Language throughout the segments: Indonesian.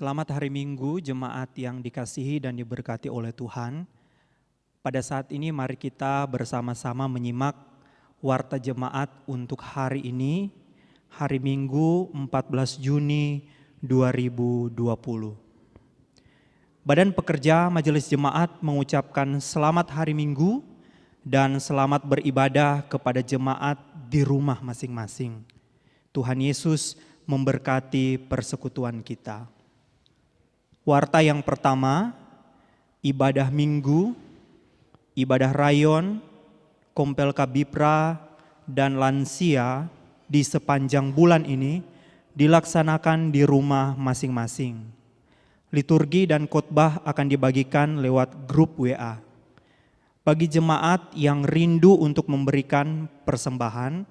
Selamat hari Minggu, jemaat yang dikasihi dan diberkati oleh Tuhan. Pada saat ini mari kita bersama-sama menyimak warta jemaat untuk hari ini, hari Minggu 14 Juni 2020. Badan Pekerja Majelis Jemaat mengucapkan selamat hari Minggu dan selamat beribadah kepada jemaat di rumah masing-masing. Tuhan Yesus memberkati persekutuan kita. Warta yang pertama, ibadah Minggu, ibadah rayon, kompel kabipra, dan lansia di sepanjang bulan ini dilaksanakan di rumah masing-masing. Liturgi dan khotbah akan dibagikan lewat grup WA. Bagi jemaat yang rindu untuk memberikan persembahan,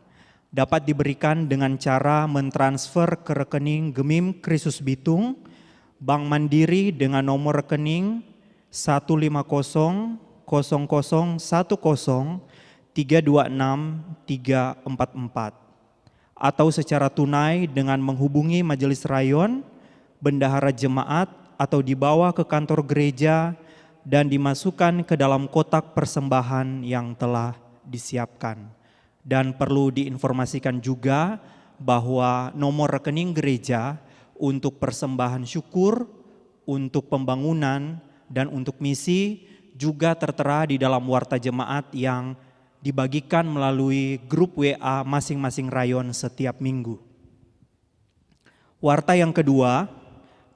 dapat diberikan dengan cara mentransfer ke rekening Gemim Kristus Bitung, Bank Mandiri dengan nomor rekening 1500010326344 atau secara tunai dengan menghubungi Majelis Rayon, bendahara jemaat atau dibawa ke kantor gereja dan dimasukkan ke dalam kotak persembahan yang telah disiapkan. Dan perlu diinformasikan juga bahwa nomor rekening gereja untuk persembahan syukur, untuk pembangunan, dan untuk misi juga tertera di dalam warta jemaat yang dibagikan melalui grup WA masing-masing rayon setiap minggu. Warta yang kedua,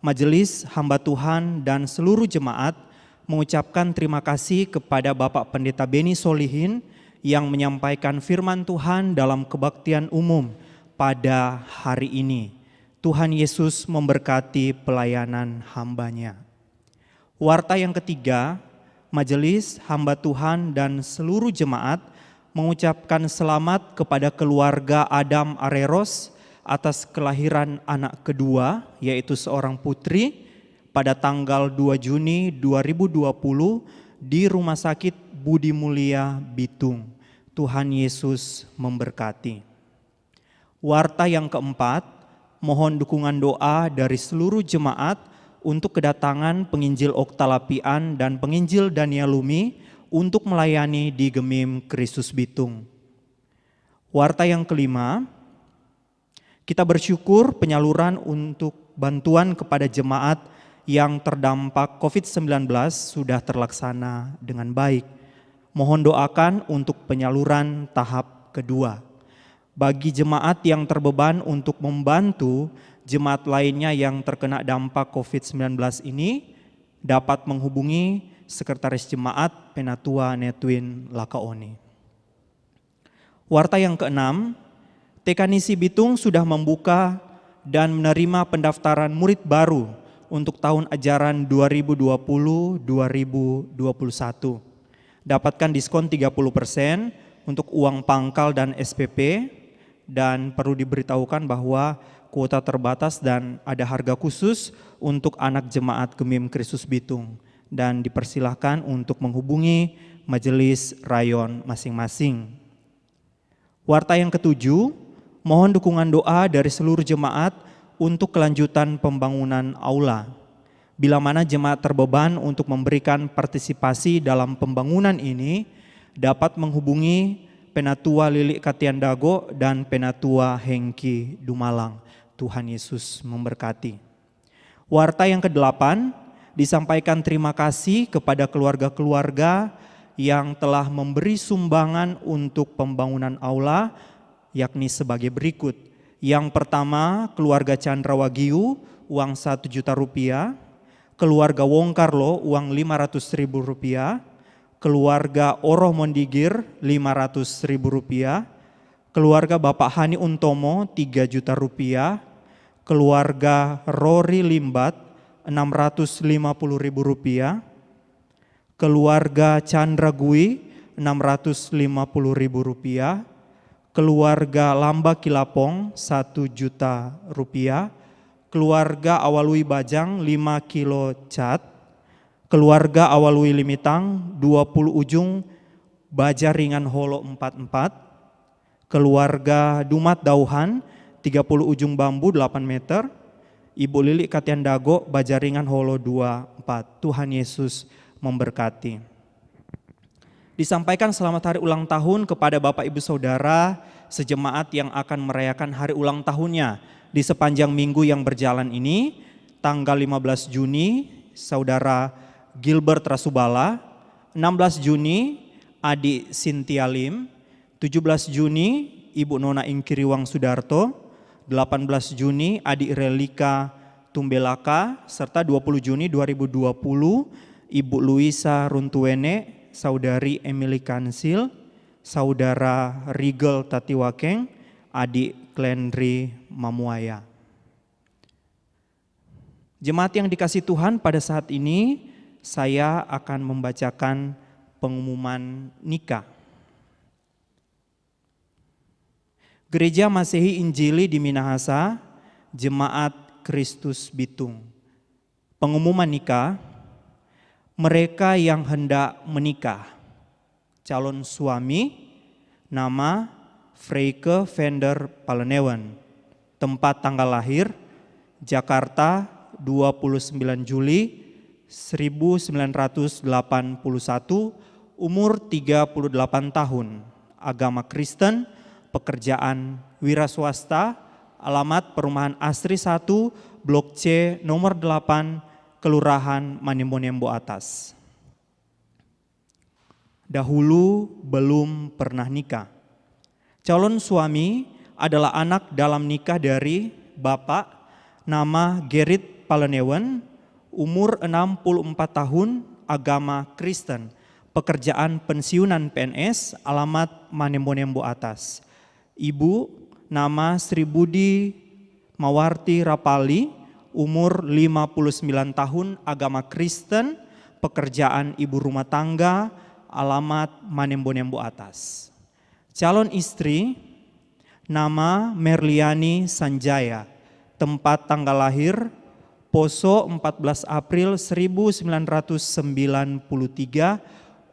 Majelis Hamba Tuhan dan seluruh jemaat mengucapkan terima kasih kepada Bapak Pendeta Beni Solihin yang menyampaikan firman Tuhan dalam kebaktian umum pada hari ini. Tuhan Yesus memberkati pelayanan hambanya. Warta yang ketiga, Majelis Hamba Tuhan dan seluruh jemaat mengucapkan selamat kepada keluarga Adam Areros atas kelahiran anak kedua, yaitu seorang putri, pada tanggal 2 Juni 2020 di Rumah Sakit Budi Mulia Bitung. Tuhan Yesus memberkati. Warta yang keempat, mohon dukungan doa dari seluruh jemaat untuk kedatangan penginjil Oktalapian dan penginjil Daniel Lumi untuk melayani di Gemim Kristus Bitung. Warta yang kelima, kita bersyukur penyaluran untuk bantuan kepada jemaat yang terdampak COVID-19 sudah terlaksana dengan baik. Mohon doakan untuk penyaluran tahap kedua. Bagi jemaat yang terbeban untuk membantu jemaat lainnya yang terkena dampak COVID-19 ini, dapat menghubungi Sekretaris Jemaat Penatua Netwin Lakaoni. Warta yang keenam, TK-NISI Bitung sudah membuka dan menerima pendaftaran murid baru untuk tahun ajaran 2020-2021. Dapatkan diskon 30% untuk uang pangkal dan SPP, dan perlu diberitahukan bahwa kuota terbatas dan ada harga khusus untuk anak jemaat Gemim Kristus Bitung, dan dipersilahkan untuk menghubungi majelis rayon masing-masing. Warta yang ketujuh, mohon dukungan doa dari seluruh jemaat untuk kelanjutan pembangunan aula. Bila mana jemaat terbeban untuk memberikan partisipasi dalam pembangunan ini, dapat menghubungi Penatua Lilik Katiandago dan Penatua Hengki Dumalang. Tuhan Yesus memberkati. Warta yang ke-8, disampaikan terima kasih kepada keluarga-keluarga yang telah memberi sumbangan untuk pembangunan aula, yakni sebagai berikut. Yang pertama, keluarga Chandra Wagyu, uang 1 juta rupiah. Keluarga Wong Karlo, uang 500.000 rupiah. Keluarga Oroh Mondigir, 500.000 rupiah. Keluarga Bapak Hani Untomo, 3 juta rupiah. Keluarga Rory Limbat, 650.000 rupiah. Keluarga Chandra Gui, 650.000 rupiah. Keluarga Lamba Kilapong, 1 juta rupiah. Keluarga Awalui Bajang, 5 kilo cat. Keluarga Awalui Limitang, 20 ujung baja ringan holo 44. Keluarga Dumat Dauhan, 30 ujung bambu 8 meter. Ibu Lilik Katiandago, baja ringan holo 24. Tuhan Yesus memberkati. Disampaikan selamat hari ulang tahun kepada Bapak Ibu Saudara sejemaat yang akan merayakan hari ulang tahunnya di sepanjang minggu yang berjalan ini. Tanggal 15 Juni Saudara Gilbert Rasubala, 16 Juni Adik Cynthia Lim, 17 Juni Ibu Nona Ingkiriwang Sudarto, 18 Juni Adik Relika Tumbelaka, serta 20 Juni 2020 Ibu Luisa Runtuwene, Saudari Emily Kansil, Saudara Rigel Tatiwakeng, Adik Klendri Mamuaya. Jemaat yang dikasihi Tuhan, pada saat ini saya akan membacakan pengumuman nikah. Gereja Masehi Injili di Minahasa, Jemaat Kristus Bitung. Pengumuman nikah. Mereka yang hendak menikah. Calon suami, nama Freike Vender Palenewen. Tempat tanggal lahir, Jakarta 29 Juli 1981, umur 38 tahun, agama Kristen, pekerjaan wira swasta, alamat Perumahan Asri 1, Blok C nomor 8, Kelurahan Manimbonembo Atas. Dahulu belum pernah nikah. Calon suami adalah anak dalam nikah dari Bapak nama Gerrit Palenewen, umur 64 tahun, agama Kristen, pekerjaan pensiunan PNS, alamat Manimbonembo Atas. Ibu nama Sri Budi Mawarti Rapali, umur 59 tahun, agama Kristen, pekerjaan ibu rumah tangga, alamat Manimbonembo Atas. Calon istri nama Merliani Sanjaya, tempat tanggal lahir Poso 14 April 1993,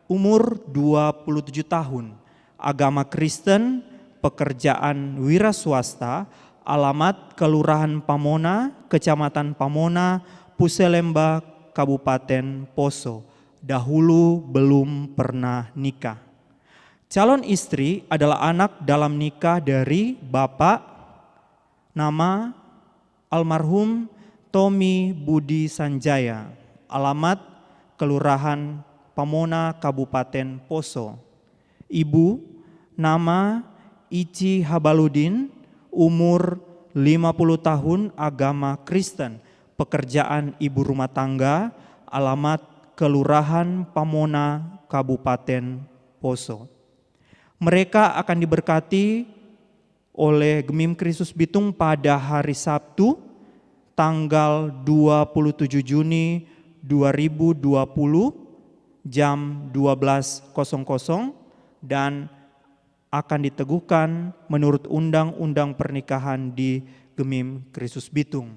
umur 27 tahun, agama Kristen, pekerjaan wira swasta, alamat Kelurahan Pamona, Kecamatan Pamona, Puselemba, Kabupaten Poso. Dahulu belum pernah nikah. Calon istri adalah anak dalam nikah dari Bapak nama almarhum Tommy Budi Sanjaya, alamat Kelurahan Pamona, Kabupaten Poso. Ibu nama Ici Habaludin, umur 50 tahun, agama Kristen, pekerjaan ibu rumah tangga, alamat Kelurahan Pamona, Kabupaten Poso. Mereka akan diberkati oleh Gemim Kristus Bitung pada hari Sabtu, tanggal 27 Juni 2020, jam 12.00, dan akan diteguhkan menurut undang-undang pernikahan di Gemim Kristus Bitung.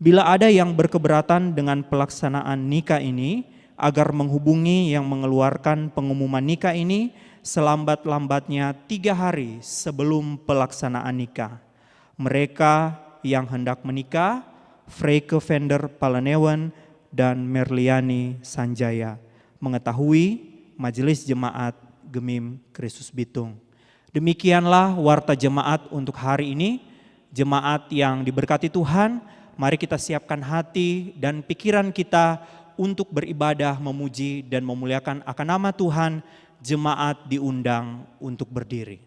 Bila ada yang berkeberatan dengan pelaksanaan nikah ini, agar menghubungi yang mengeluarkan pengumuman nikah ini selambat-lambatnya 3 hari sebelum pelaksanaan nikah. Mereka yang hendak menikah, Freike Vender Palanewan dan Merliani Sanjaya, mengetahui Majelis Jemaat Gemim Kristus Bitung. Demikianlah warta jemaat untuk hari ini. Jemaat yang diberkati Tuhan, mari kita siapkan hati dan pikiran kita untuk beribadah, memuji dan memuliakan akan nama Tuhan. Jemaat diundang untuk berdiri.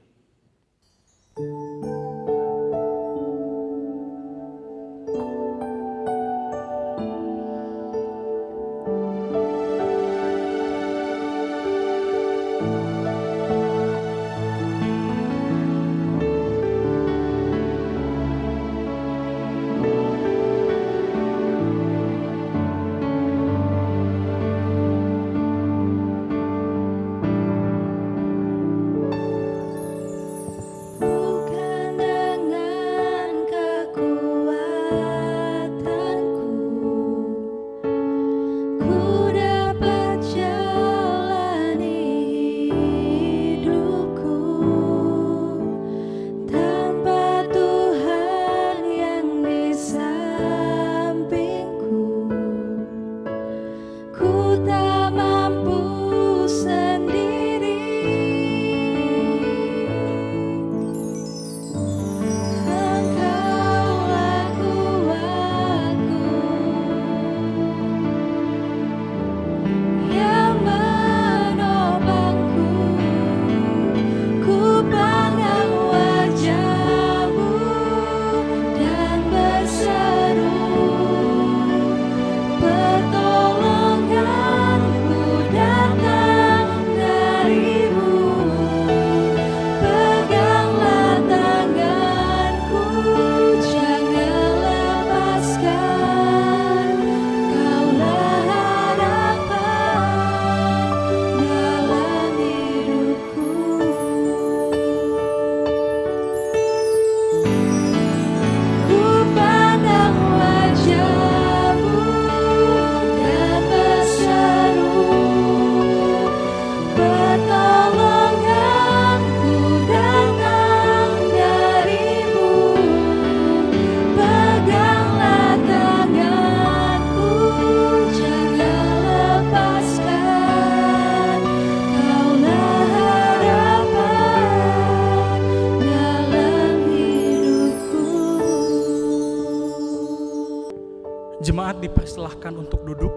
Jemaat dipersilahkan untuk duduk.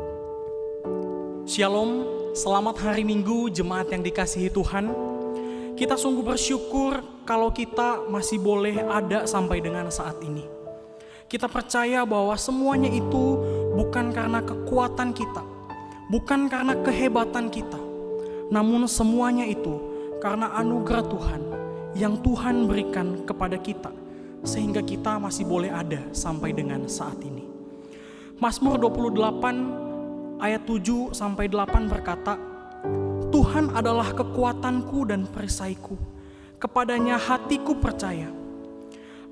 Shalom, selamat hari Minggu jemaat yang dikasihi Tuhan. Kita sungguh bersyukur kalau kita masih boleh ada sampai dengan saat ini. Kita percaya bahwa semuanya itu bukan karena kekuatan kita, bukan karena kehebatan kita, namun semuanya itu karena anugerah Tuhan yang Tuhan berikan kepada kita, sehingga kita masih boleh ada sampai dengan saat ini. Mazmur 28 ayat 7-8 berkata, Tuhan adalah kekuatanku dan perisaiku, kepadanya hatiku percaya.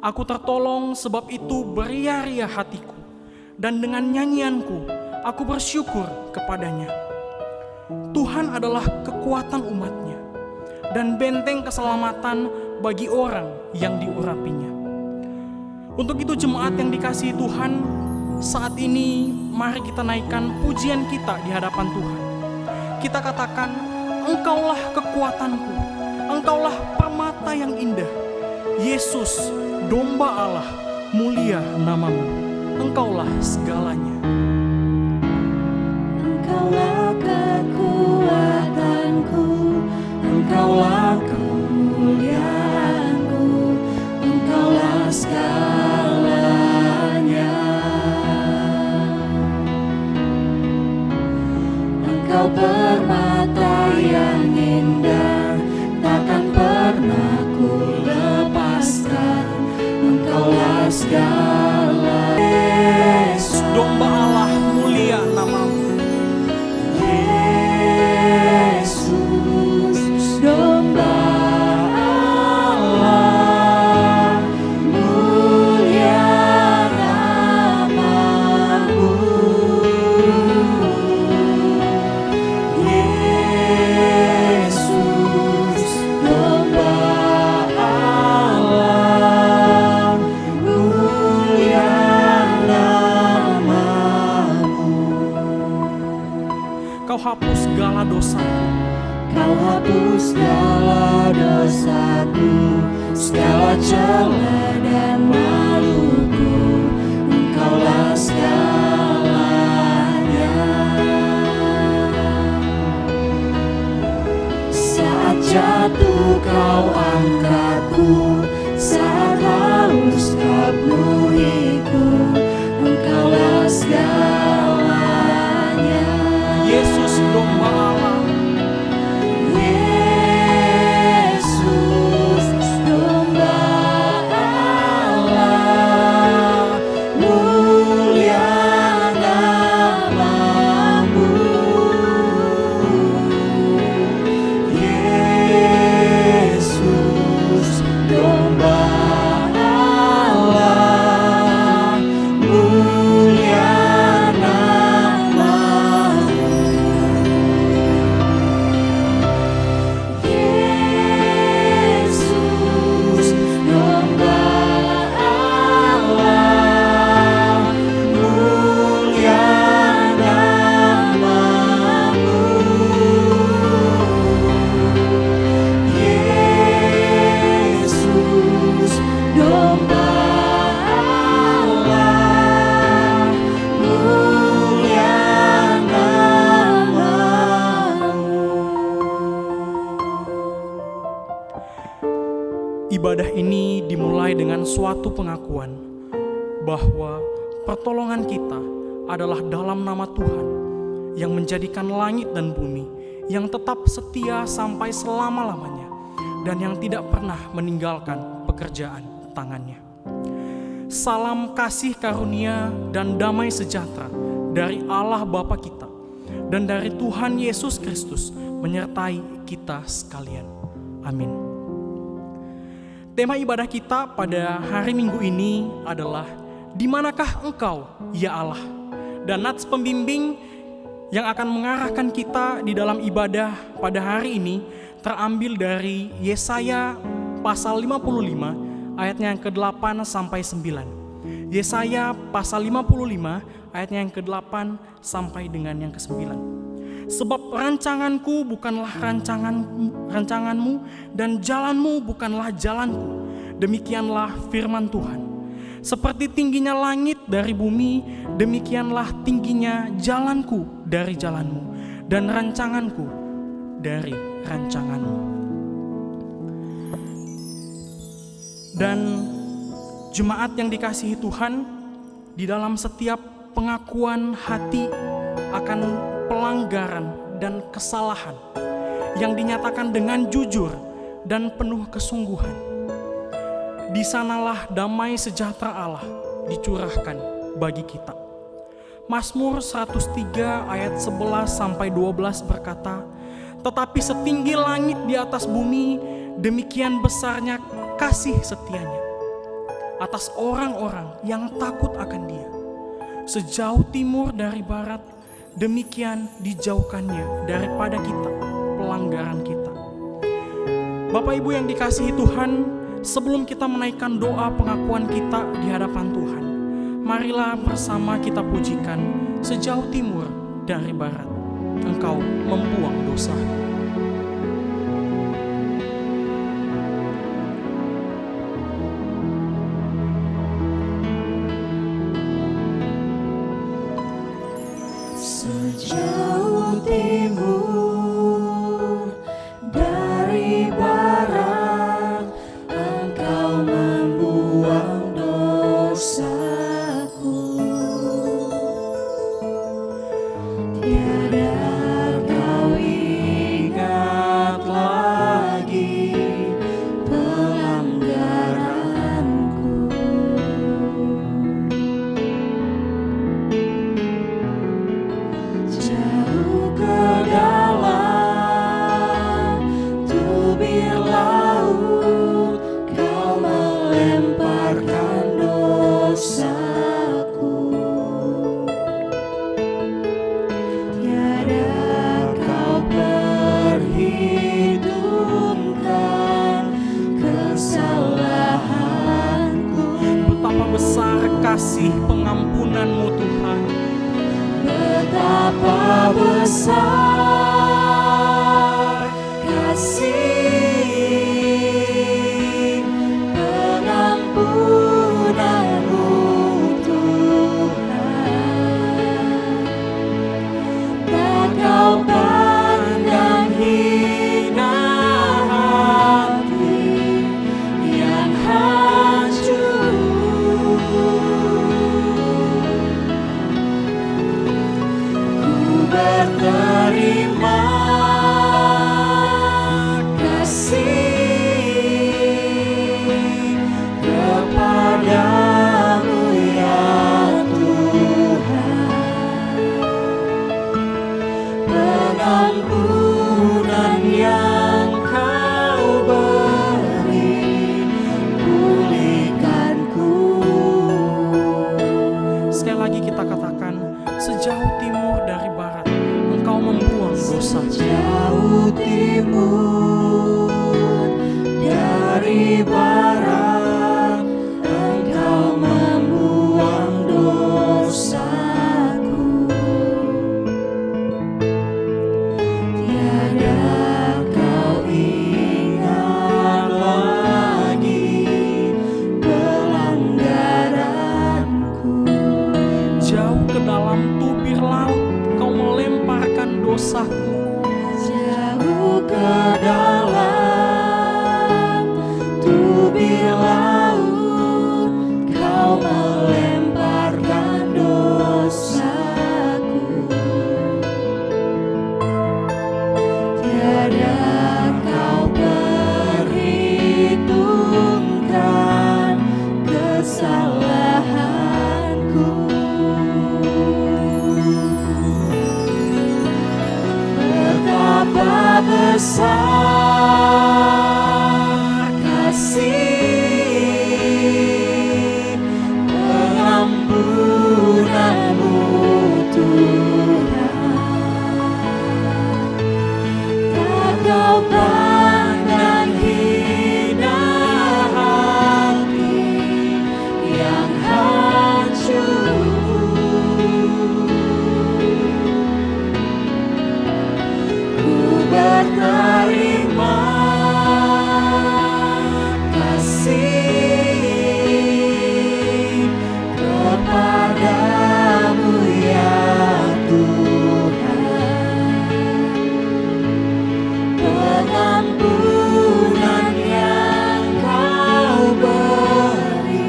Aku tertolong, sebab itu beria-ria hatiku, dan dengan nyanyianku aku bersyukur kepadanya. Tuhan adalah kekuatan umatnya, dan benteng keselamatan bagi orang yang diurapinya. Untuk itu jemaat yang dikasihi Tuhan, saat ini mari kita naikkan pujian kita di hadapan Tuhan. Kita katakan, Engkaulah kekuatanku, Engkaulah permata yang indah. Yesus, domba Allah, mulia namamu, Engkaulah segalanya. Engkaulah kekuatanku, Engkaulah kemuliaanku, Engkaulah segalanya. Engkau permata yang indah, takkan pernah ku lepaskan. Engkaulah segala. Yesus, domba Allah, mulia namamu. hapus segala dosaku, segala celah dan maluku. Engkaulah segalanya. Saat jatuh kau angkatku, saat haus kau penuhiku. Engkaulah segalanya. Yesus domba Allah, Yesus domba Allah, mulia namamu. Yesus domba Allah, mulia namamu. Yesus domba Allah, mulia namamu. Yesus domba Allah, mulia namamu. ibadah ini dimulai dengan suatu pengakuan bahwa pertolongan kita adalah dalam nama Tuhan yang menjadikan langit dan bumi, yang tetap setia sampai selama-lamanya dan yang tidak pernah meninggalkan pekerjaan tangannya. Salam kasih karunia dan damai sejahtera dari Allah Bapa kita dan dari Tuhan Yesus Kristus menyertai kita sekalian. Amin. Tema ibadah kita pada hari Minggu ini adalah "Di manakah Engkau, ya Allah?" Dan nats pembimbing yang akan mengarahkan kita di dalam ibadah pada hari ini terambil dari Yesaya pasal 55 ayatnya yang ke-8 sampai 9. Yesaya pasal 55 ayatnya yang ke-8 sampai dengan yang ke-9. Sebab rancanganku bukanlah rancanganmu dan jalanmu bukanlah jalanku. Demikianlah firman Tuhan. Seperti tingginya langit dari bumi, demikianlah tingginya jalanku dari jalanmu dan rancanganku dari rancanganmu. Dan jemaat yang dikasihi Tuhan, di dalam setiap pengakuan hati akan pelanggaran dan kesalahan yang dinyatakan dengan jujur dan penuh kesungguhan, di sanalah damai sejahtera Allah dicurahkan bagi kita. Mazmur 103 ayat 11 sampai 12 berkata, "Tetapi setinggi langit di atas bumi, demikian besarnya kasih setianya atas orang-orang yang takut akan Dia. Sejauh timur dari barat, demikian dijauhkannya daripada kita pelanggaran kita." Bapak Ibu yang dikasihi Tuhan, sebelum kita menaikkan doa pengakuan kita di hadapan Tuhan, marilah bersama kita pujikan "Sejauh timur dari barat, Engkau membuang dosa." Sejauh timur dari barat, Engkau membuang dosaku. Tiada kau ingat lagi pelanggaranku. Jauh ke dalam tubir laut, Kau melemparkan dosaku. Tiada Kau perhitungkan kesalahanku. Betapa besar kasih pengampunan-Mu Tuhan. Betapa besar timur, dari barat Engkau membuang dosaku. Tiada Kau ingat lagi pelanggaranku. Jauh ke dalam tubir laut Kau melemparkan dosaku. Jauh ke dalam tubir laut Kau melemparkan dosaku. Tiada Kau perhitungkan kesalahanku. Betapa besar kasih pengampunan-Mu Tuhan. Tak Kau pandang hina hati yang hancur. Ku berterima kasih kepadamu ya Tuhan. Pengampunan yang Kau beri,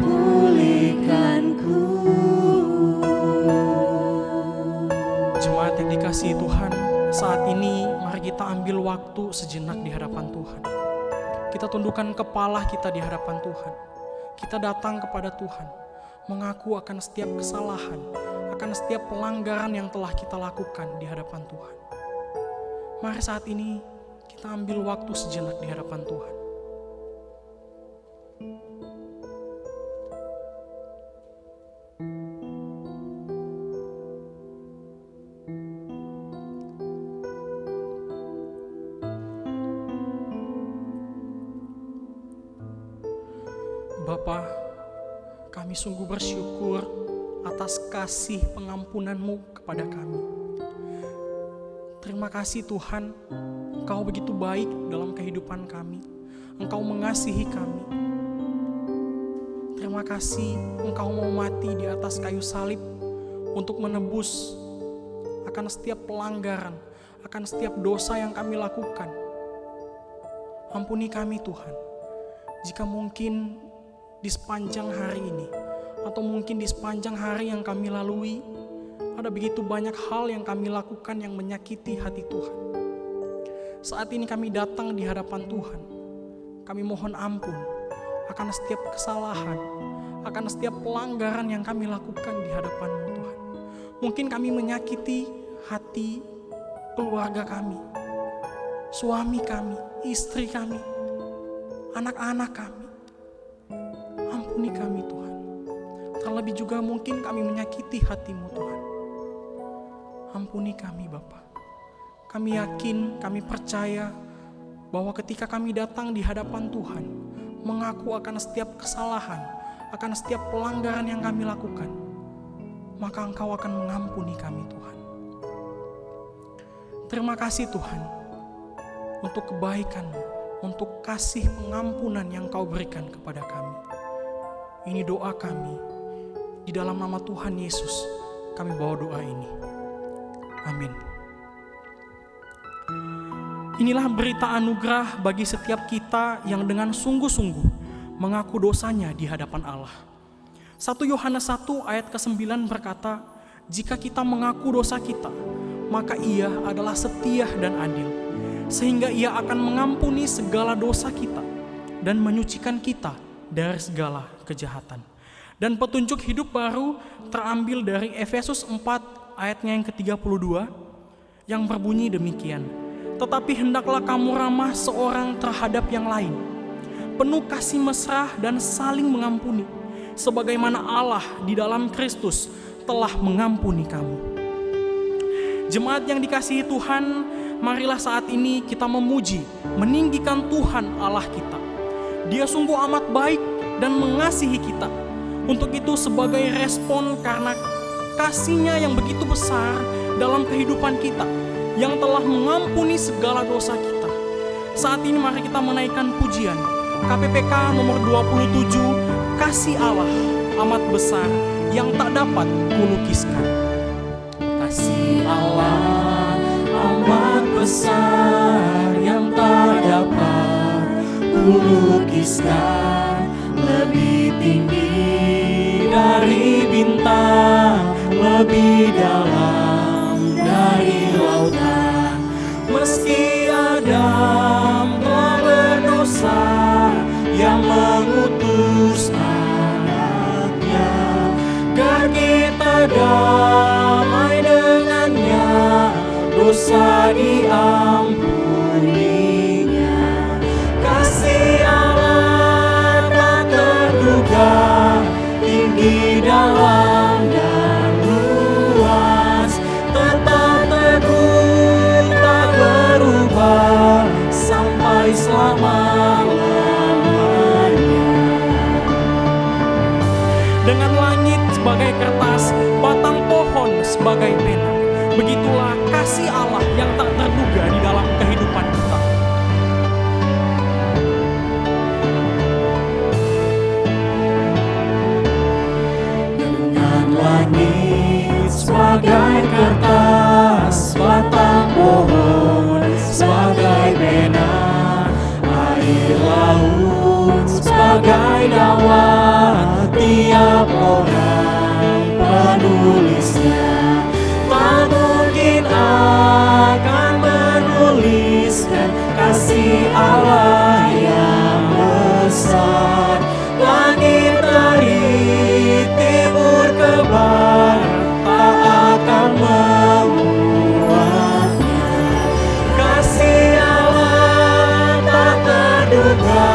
pulihkanku. Jemaat yang dikasihi Tuhan, saat ini mari kita ambil waktu sejenak di hadapan Tuhan. Kita tundukkan kepala kita di hadapan Tuhan. Kita datang kepada Tuhan, mengaku akan setiap kesalahan, akan setiap pelanggaran yang telah kita lakukan di hadapan Tuhan. Mari saat ini kita ambil waktu sejenak di hadapan Tuhan. Bapa, kami sungguh bersyukur atas kasih pengampunan-Mu kepada kami. Terima kasih Tuhan, Engkau begitu baik dalam kehidupan kami. Engkau mengasihi kami. Terima kasih Engkau mau mati di atas kayu salib untuk menebus akan setiap pelanggaran, akan setiap dosa yang kami lakukan. Ampuni kami Tuhan, jika mungkin di sepanjang hari ini, atau mungkin di sepanjang hari yang kami lalui, ada begitu banyak hal yang kami lakukan yang menyakiti hati Tuhan. Saat ini kami datang di hadapan Tuhan. Kami mohon ampun akan setiap kesalahan, akan setiap pelanggaran yang kami lakukan di hadapan-Mu Tuhan. Mungkin kami menyakiti hati keluarga kami, suami kami, istri kami, anak-anak kami. Ampuni kami Tuhan. Terlebih juga mungkin kami menyakiti hati-Mu Tuhan. Ampuni kami Bapa. Kami yakin, kami percaya bahwa ketika kami datang di hadapan Tuhan, mengaku akan setiap kesalahan, akan setiap pelanggaran yang kami lakukan, maka Engkau akan mengampuni kami Tuhan. Terima kasih Tuhan untuk kebaikan-Mu, untuk kasih pengampunan yang Kau berikan kepada kami. Ini doa kami, di dalam nama Tuhan Yesus kami bawa doa ini. Amin. Inilah berita anugerah bagi setiap kita yang dengan sungguh-sungguh mengaku dosanya di hadapan Allah. 1 Yohanes 1 ayat ke-9 berkata, jika kita mengaku dosa kita, maka Ia adalah setia dan adil, sehingga Ia akan mengampuni segala dosa kita dan menyucikan kita dari segala kejahatan. Dan petunjuk hidup baru terambil dari Efesus 4 ayatnya yang ke-32 yang berbunyi demikian. Tetapi hendaklah kamu ramah seorang terhadap yang lain, penuh kasih mesra dan saling mengampuni, sebagaimana Allah di dalam Kristus telah mengampuni kamu. Jemaat yang dikasihi Tuhan, marilah saat ini kita memuji, meninggikan Tuhan Allah kita. Dia sungguh amat baik dan mengasihi kita. Untuk itu sebagai respon karena kasih-Nya yang begitu besar dalam kehidupan kita, yang telah mengampuni segala dosa kita, saat ini mari kita menaikkan pujian KPPK nomor 27, Kasih Allah amat besar yang tak dapat kulukiskan. Kasih Allah amat besar yang tak dapat kulukiskan, lebih tinggi dari bintang, lebih dalam dari lautan. Meski Adam telah berdosa, yang mengutus anaknya, agar kita damai dengannya, dosa diampuninya. Kasih Allah tak terduga, tinggi dalam dan luas, tetap teguh tak berubah sampai selama-lamanya. Dengan langit sebagai kertas, batang pohon sebagai pena, begitulah kasih Allah yang tak terduga di dalam kehidupan kita. Dengan langit sebagai kertas, batang pohon sebagai pena, air laut sebagai dawat, tiap orang penulisnya tak mungkin akan menuliskan kasih Allah yang besar. Langit dari timur ke barat tak akan memuatnya. Kasih Allah tak terduga,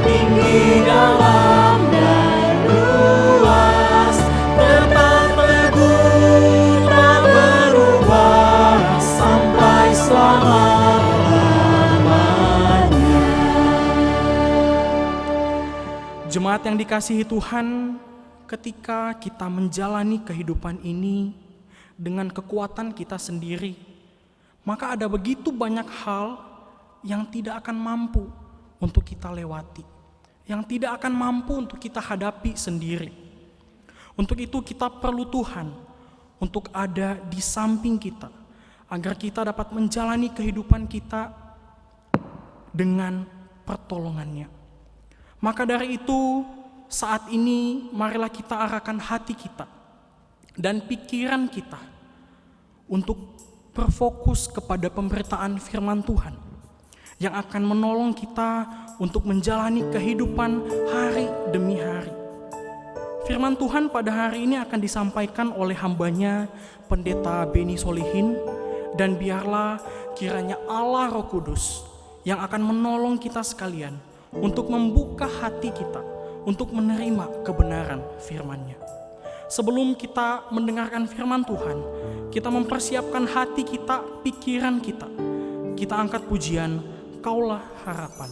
tinggi dalam dan luas, tetap teguh tak berubah sampai selama-lamanya. Jemaat yang dikasihi Tuhan, ketika kita menjalani kehidupan ini dengan kekuatan kita sendiri, maka ada begitu banyak hal yang tidak akan mampu untuk kita lewati, yang tidak akan mampu untuk kita hadapi sendiri. Untuk itu kita perlu Tuhan untuk ada di samping kita, agar kita dapat menjalani kehidupan kita dengan pertolongannya. Maka dari itu, saat ini marilah kita arahkan hati kita dan pikiran kita untuk berfokus kepada pemberitaan firman Tuhan yang akan menolong kita untuk menjalani kehidupan hari demi hari. Firman Tuhan pada hari ini akan disampaikan oleh hambanya Pendeta Beni Solihin, dan biarlah kiranya Allah Roh Kudus yang akan menolong kita sekalian untuk membuka hati kita untuk menerima kebenaran firman-Nya. Sebelum kita mendengarkan firman Tuhan, kita mempersiapkan hati kita, pikiran kita. Kita angkat pujian Kaulah Harapan.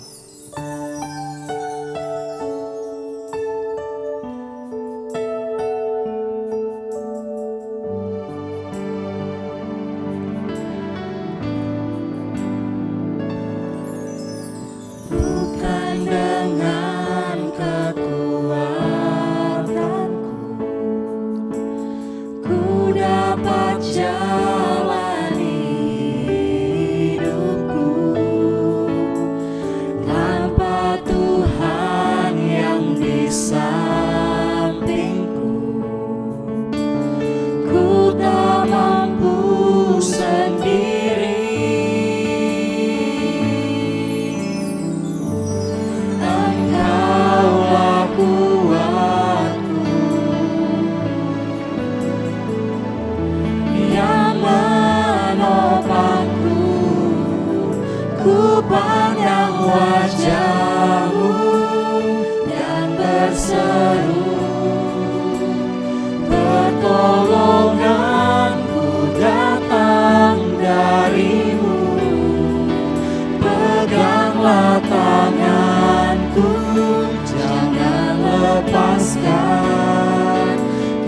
Bukan dengan kekuatanku ku dapat jalani hidupku, tanpa Tuhan yang di sampingku ku tak mampu sendiri. Engkaulah kuatku yang menopangku, ku pandang wajah-Mu dan berseru, pertolonganku datang dari-Mu. Peganglah tanganku, jangan lepaskan.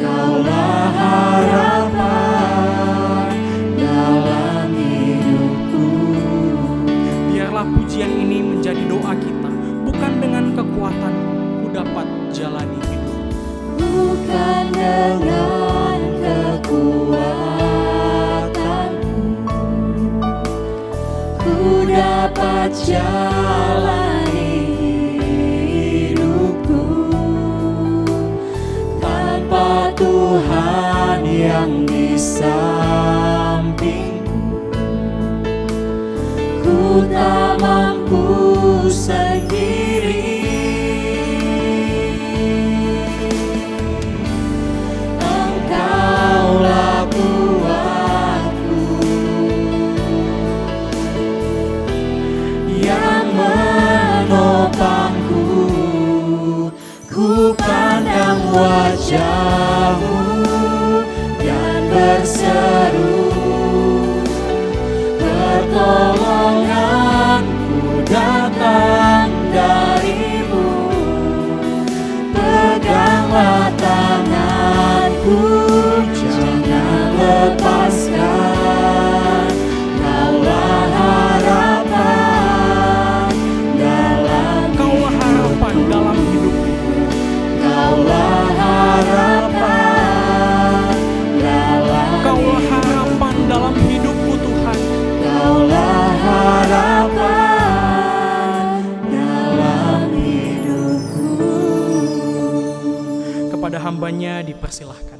Kaulah harapan dalam hidupku. Biarlah pujian ini menjadi doa kita. Bukan dengan kekuatan ku dapat jalani hidup. Bukan dengan kekuatanku ku dapat jalani hidupku. Tanpa Tuhan yang di sampingku, ku tak mampu sendiri. Engkaulah kuatku yang menopangku. Ku pandang wajah-Mu dan berseru, pertolonganku datang dari-Mu. Peganglah tanganku, jangan lepaskan. Kaulah harapan dalam Kaulah harapan dalam hidupku. Kaulah harapan dalam Kaulah harapan dalam hidupku Tuhan. Kaulah harapan dalam hidupku. Kepada hambanya dipersilahkan.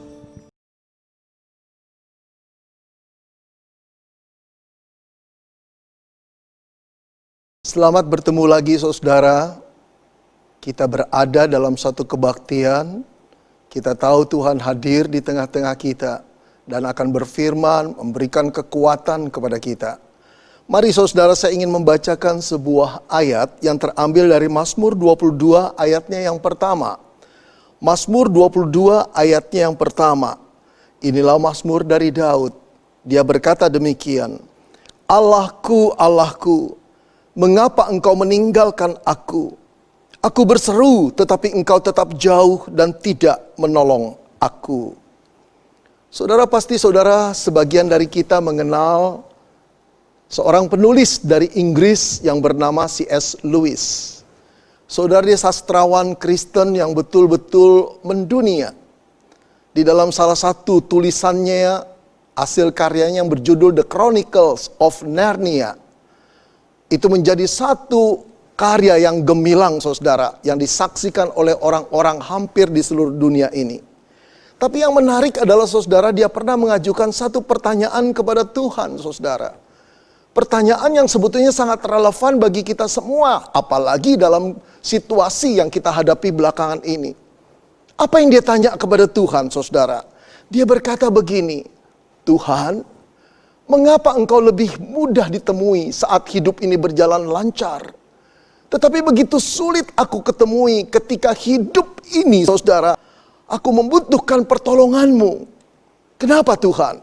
Selamat bertemu lagi saudara. Kita berada dalam satu kebaktian. Kita tahu Tuhan hadir di tengah-tengah kita dan akan berfirman, memberikan kekuatan kepada kita. Mari saudara, saya ingin membacakan sebuah ayat yang terambil dari Mazmur 22 ayatnya yang pertama. Mazmur 22 ayatnya yang pertama. Inilah Mazmur dari Daud. Dia berkata demikian, Allahku, Allahku, mengapa engkau meninggalkan aku? Aku berseru, tetapi engkau tetap jauh dan tidak menolong aku. Saudara, pasti saudara sebagian dari kita mengenal seorang penulis dari Inggris yang bernama C.S. Lewis. Saudara, dia sastrawan Kristen yang betul-betul mendunia. Di dalam salah satu tulisannya, hasil karyanya yang berjudul The Chronicles of Narnia, itu menjadi satu karya yang gemilang saudara, yang disaksikan oleh orang-orang hampir di seluruh dunia ini. Tapi yang menarik adalah saudara, dia pernah mengajukan satu pertanyaan kepada Tuhan saudara. Pertanyaan yang sebetulnya sangat relevan bagi kita semua, apalagi dalam situasi yang kita hadapi belakangan ini. Apa yang dia tanya kepada Tuhan saudara? Dia berkata begini, Tuhan, mengapa engkau lebih mudah ditemui saat hidup ini berjalan lancar? Tetapi begitu sulit aku ketemui ketika hidup ini, saudara, aku membutuhkan pertolonganmu. Kenapa Tuhan?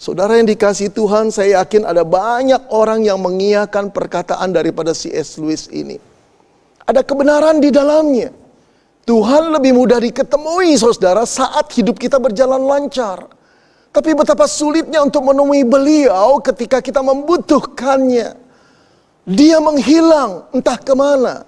Saudara yang dikasihi Tuhan, saya yakin ada banyak orang yang mengiyakan perkataan daripada C.S. Lewis ini. Ada kebenaran di dalamnya. Tuhan lebih mudah diketemui, saudara, saat hidup kita berjalan lancar. Tapi betapa sulitnya untuk menemui beliau ketika kita membutuhkannya. Dia menghilang entah kemana.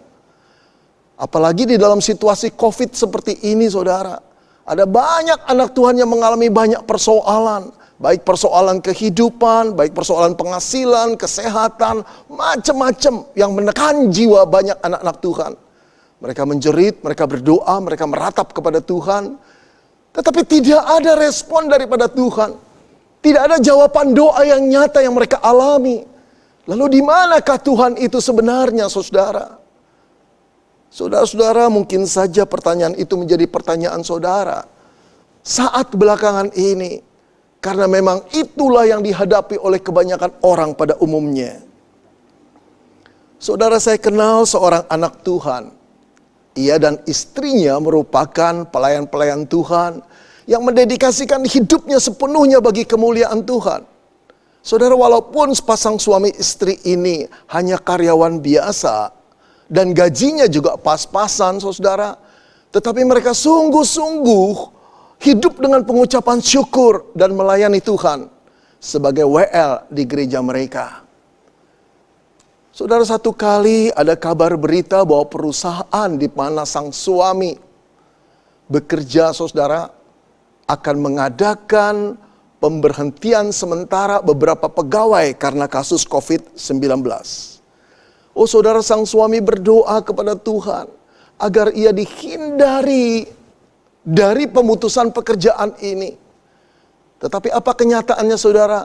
Apalagi di dalam situasi COVID seperti ini saudara. Ada banyak anak Tuhan yang mengalami banyak persoalan. Baik persoalan kehidupan, baik persoalan penghasilan, kesehatan, macam-macam yang menekan jiwa banyak anak-anak Tuhan. Mereka menjerit, mereka berdoa, mereka meratap kepada Tuhan. Tetapi tidak ada respon daripada Tuhan. Tidak ada jawaban doa yang nyata yang mereka alami. Lalu di manakah Tuhan itu sebenarnya, saudara? Saudara-saudara, mungkin saja pertanyaan itu menjadi pertanyaan saudara saat belakangan ini. Karena memang itulah yang dihadapi oleh kebanyakan orang pada umumnya. Saudara, saya kenal seorang anak Tuhan. Ia dan istrinya merupakan pelayan-pelayan Tuhan yang mendedikasikan hidupnya sepenuhnya bagi kemuliaan Tuhan. Saudara, walaupun sepasang suami istri ini hanya karyawan biasa dan gajinya juga pas-pasan, saudara, tetapi mereka sungguh-sungguh hidup dengan pengucapan syukur dan melayani Tuhan sebagai WL di gereja mereka. Saudara, satu kali ada kabar berita bahwa perusahaan di mana sang suami bekerja, saudara, akan mengadakan pemberhentian sementara beberapa pegawai karena kasus COVID-19. Oh saudara, sang suami berdoa kepada Tuhan agar ia dihindari dari pemutusan pekerjaan ini. Tetapi apa kenyataannya, saudara?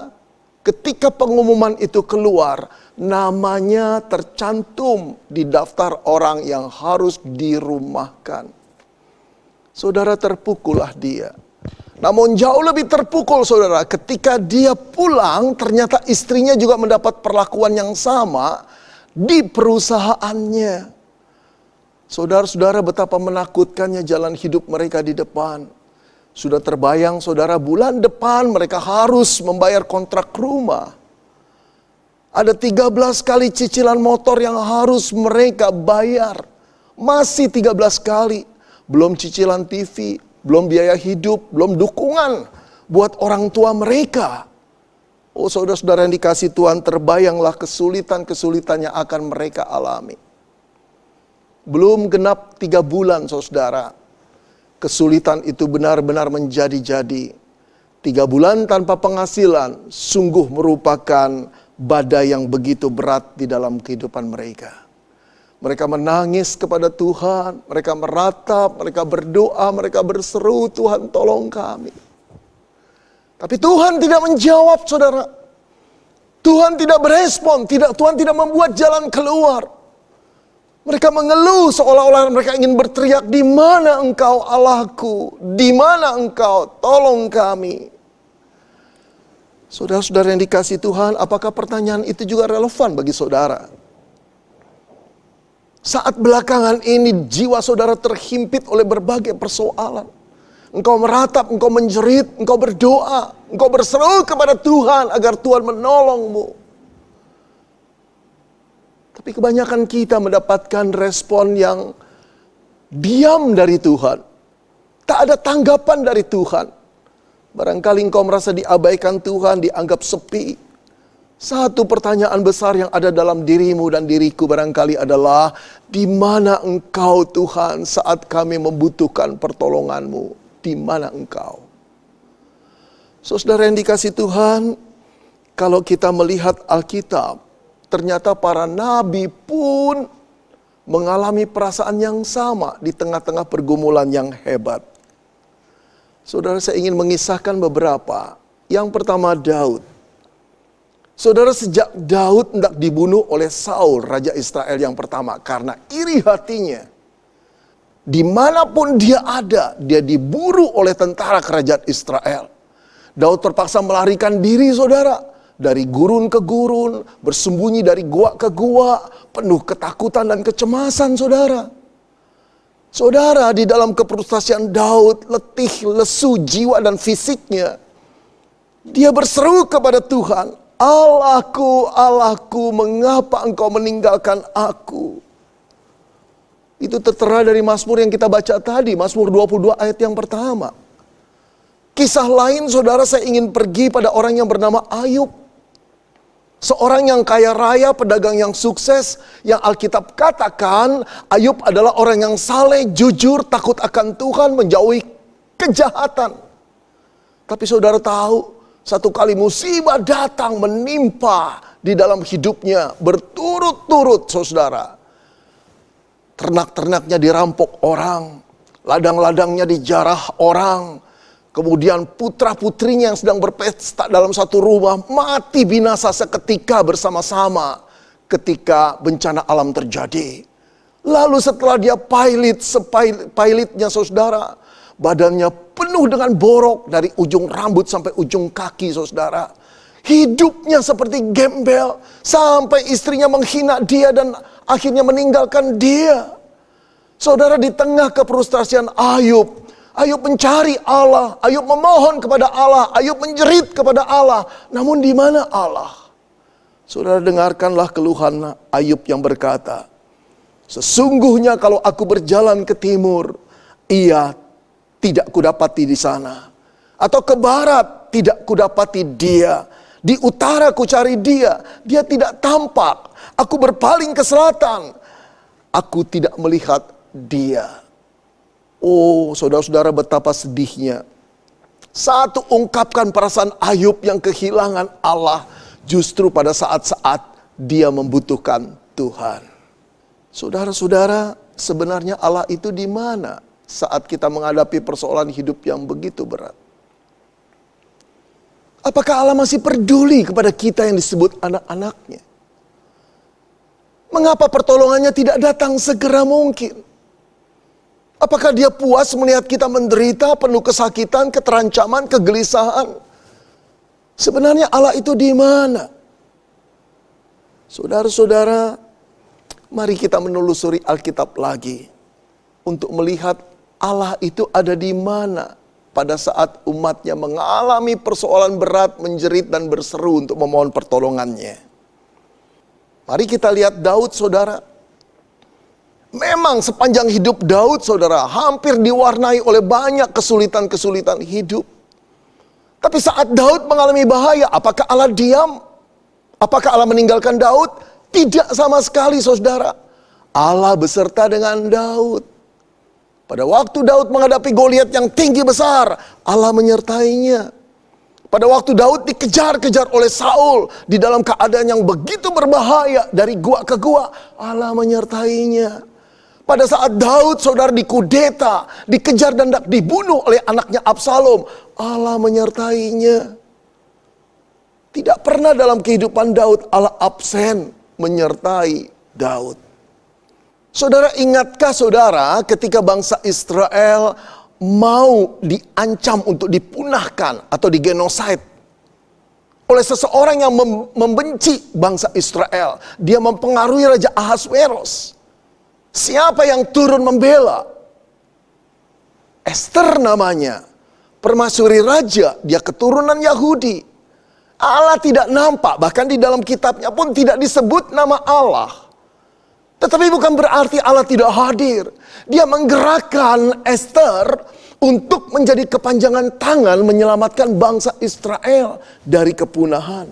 Ketika pengumuman itu keluar, namanya tercantum di daftar orang yang harus dirumahkan. Saudara, terpukullah dia. Namun jauh lebih terpukul, saudara, ketika dia pulang, ternyata istrinya juga mendapat perlakuan yang sama di perusahaannya. Saudara-saudara, betapa menakutkannya jalan hidup mereka di depan. Sudah terbayang, saudara, bulan depan mereka harus membayar kontrak rumah. Ada 13 kali cicilan motor yang harus mereka bayar. Masih 13 kali. Belum cicilan TV, belum biaya hidup, belum dukungan buat orang tua mereka. Oh saudara-saudara yang dikasih Tuhan, terbayanglah kesulitan-kesulitan yang akan mereka alami. Belum genap 3 bulan, saudara. Kesulitan itu benar-benar menjadi-jadi. 3 bulan tanpa penghasilan sungguh merupakan badai yang begitu berat di dalam kehidupan mereka. Mereka menangis kepada Tuhan, mereka meratap, mereka berdoa, mereka berseru, Tuhan tolong kami. Tapi Tuhan tidak menjawab, saudara. Tuhan tidak berespon, Tuhan tidak membuat jalan keluar. Mereka mengeluh seolah-olah mereka ingin berteriak, di mana engkau Allahku? Di mana engkau? Tolong kami. Saudara-saudara yang dikasihi Tuhan, apakah pertanyaan itu juga relevan bagi saudara? Saat belakangan ini jiwa saudara terhimpit oleh berbagai persoalan. Engkau meratap, engkau menjerit, engkau berdoa, engkau berseru kepada Tuhan agar Tuhan menolongmu. Tapi kebanyakan kita mendapatkan respon yang diam dari Tuhan. Tak ada tanggapan dari Tuhan. Barangkali engkau merasa diabaikan Tuhan, dianggap sepi. Satu pertanyaan besar yang ada dalam dirimu dan diriku barangkali adalah, di mana engkau Tuhan saat kami membutuhkan pertolonganmu? Di mana engkau? Saudara yang dikasihi Tuhan, kalau kita melihat Alkitab, ternyata para nabi pun mengalami perasaan yang sama di tengah-tengah pergumulan yang hebat. Saudara, saya ingin mengisahkan beberapa. Yang pertama, Daud. Saudara, sejak Daud hendak dibunuh oleh Saul, raja Israel yang pertama, karena iri hatinya, dimanapun dia ada, dia diburu oleh tentara kerajaan Israel. Daud terpaksa melarikan diri, saudara. Dari gurun ke gurun, bersembunyi dari gua ke gua, penuh ketakutan dan kecemasan, saudara. Saudara, di dalam kefrustasian Daud, letih, lesu jiwa dan fisiknya, dia berseru kepada Tuhan, Allahku, Allahku, mengapa engkau meninggalkan aku? Itu tertera dari Mazmur yang kita baca tadi, Mazmur 22 ayat yang pertama. Kisah lain, saudara, saya ingin pergi pada orang yang bernama Ayub. Seorang yang kaya raya, pedagang yang sukses, yang Alkitab katakan Ayub adalah orang yang saleh, jujur, takut akan Tuhan, menjauhi kejahatan. Tapi saudara tahu, satu kali musibah datang menimpa di dalam hidupnya berturut-turut, saudara. Ternak-ternaknya dirampok orang, ladang-ladangnya dijarah orang. Kemudian putra-putrinya yang sedang berpesta dalam satu rumah mati binasa seketika bersama-sama ketika bencana alam terjadi. Lalu setelah dia pilotnya, saudara, badannya penuh dengan borok dari ujung rambut sampai ujung kaki, saudara. Hidupnya seperti gembel sampai istrinya menghina dia dan akhirnya meninggalkan dia. Saudara, di tengah kefrustasian Ayub, Ayub mencari Allah, Ayub memohon kepada Allah, Ayub menjerit kepada Allah. Namun di mana Allah? Saudara, dengarkanlah keluhan Ayub yang berkata, sesungguhnya kalau aku berjalan ke timur, ia tidak kudapati di sana. Atau ke barat, tidak kudapati dia. Di utara ku cari dia, dia tidak tampak. Aku berpaling ke selatan, aku tidak melihat dia. Oh, saudara-saudara, betapa sedihnya. Satu, ungkapkan perasaan Ayub yang kehilangan Allah justru pada saat-saat dia membutuhkan Tuhan. Saudara-saudara, sebenarnya Allah itu di mana saat kita menghadapi persoalan hidup yang begitu berat? Apakah Allah masih peduli kepada kita yang disebut anak-anaknya? Mengapa pertolongannya tidak datang segera mungkin? Apakah dia puas melihat kita menderita, penuh kesakitan, keterancaman, kegelisahan? Sebenarnya Allah itu di mana? Saudara-saudara, mari kita menelusuri Alkitab lagi untuk melihat Allah itu ada di mana pada saat umatnya mengalami persoalan berat, menjerit dan berseru untuk memohon pertolongannya. Mari kita lihat Daud, saudara. Memang sepanjang hidup Daud, saudara, hampir diwarnai oleh banyak kesulitan-kesulitan hidup. Tapi saat Daud mengalami bahaya, apakah Allah diam? Apakah Allah meninggalkan Daud? Tidak sama sekali, saudara. Allah beserta dengan Daud. Pada waktu Daud menghadapi Goliat yang tinggi besar, Allah menyertainya. Pada waktu Daud dikejar-kejar oleh Saul di dalam keadaan yang begitu berbahaya dari gua ke gua, Allah menyertainya. Pada saat Daud, saudara, dikudeta, dikejar dan dibunuh oleh anaknya Absalom, Allah menyertainya. Tidak pernah dalam kehidupan Daud Allah absen menyertai Daud. Saudara, ingatkah saudara ketika bangsa Israel mau diancam untuk dipunahkan atau digenosid oleh seseorang yang membenci bangsa Israel? Dia mempengaruhi Raja Ahasweros. Siapa yang turun membela? Esther namanya, permaisuri raja, dia keturunan Yahudi. Allah tidak nampak, bahkan di dalam kitabnya pun tidak disebut nama Allah. Tetapi bukan berarti Allah tidak hadir. Dia menggerakkan Esther untuk menjadi kepanjangan tangan menyelamatkan bangsa Israel dari kepunahan.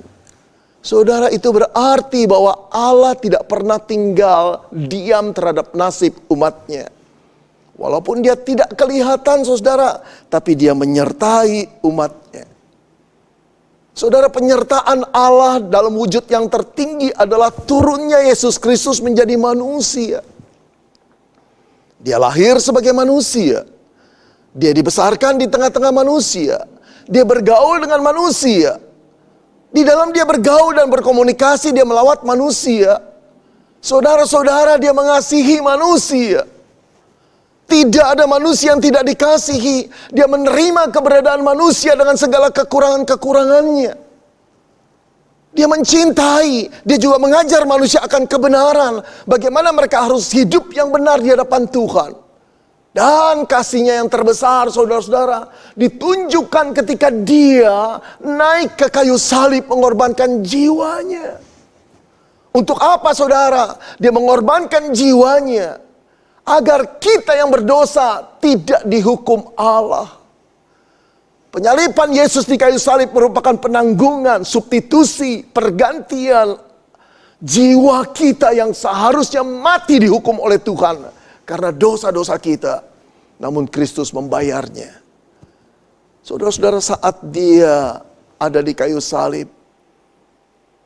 Saudara, itu berarti bahwa Allah tidak pernah tinggal diam terhadap nasib umatnya. Walaupun dia tidak kelihatan, saudara, tapi dia menyertai umatnya. Saudara, penyertaan Allah dalam wujud yang tertinggi adalah turunnya Yesus Kristus menjadi manusia. Dia lahir sebagai manusia. Dia dibesarkan di tengah-tengah manusia. Dia bergaul dengan manusia. Di dalam dia bergaul dan berkomunikasi, dia melawat manusia. Saudara-saudara, dia mengasihi manusia. Tidak ada manusia yang tidak dikasihi. Dia menerima keberadaan manusia dengan segala kekurangan-kekurangannya. Dia mencintai, dia juga mengajar manusia akan kebenaran. Bagaimana mereka harus hidup yang benar di hadapan Tuhan. Dan kasihnya yang terbesar, saudara-saudara, ditunjukkan ketika dia naik ke kayu salib mengorbankan jiwanya. Untuk apa, saudara? Dia mengorbankan jiwanya agar kita yang berdosa tidak dihukum Allah. Penyaliban Yesus di kayu salib merupakan penanggungan, substitusi, pergantian jiwa kita yang seharusnya mati dihukum oleh Tuhan karena dosa-dosa kita, namun Kristus membayarnya. Saudara-saudara, saat dia ada di kayu salib,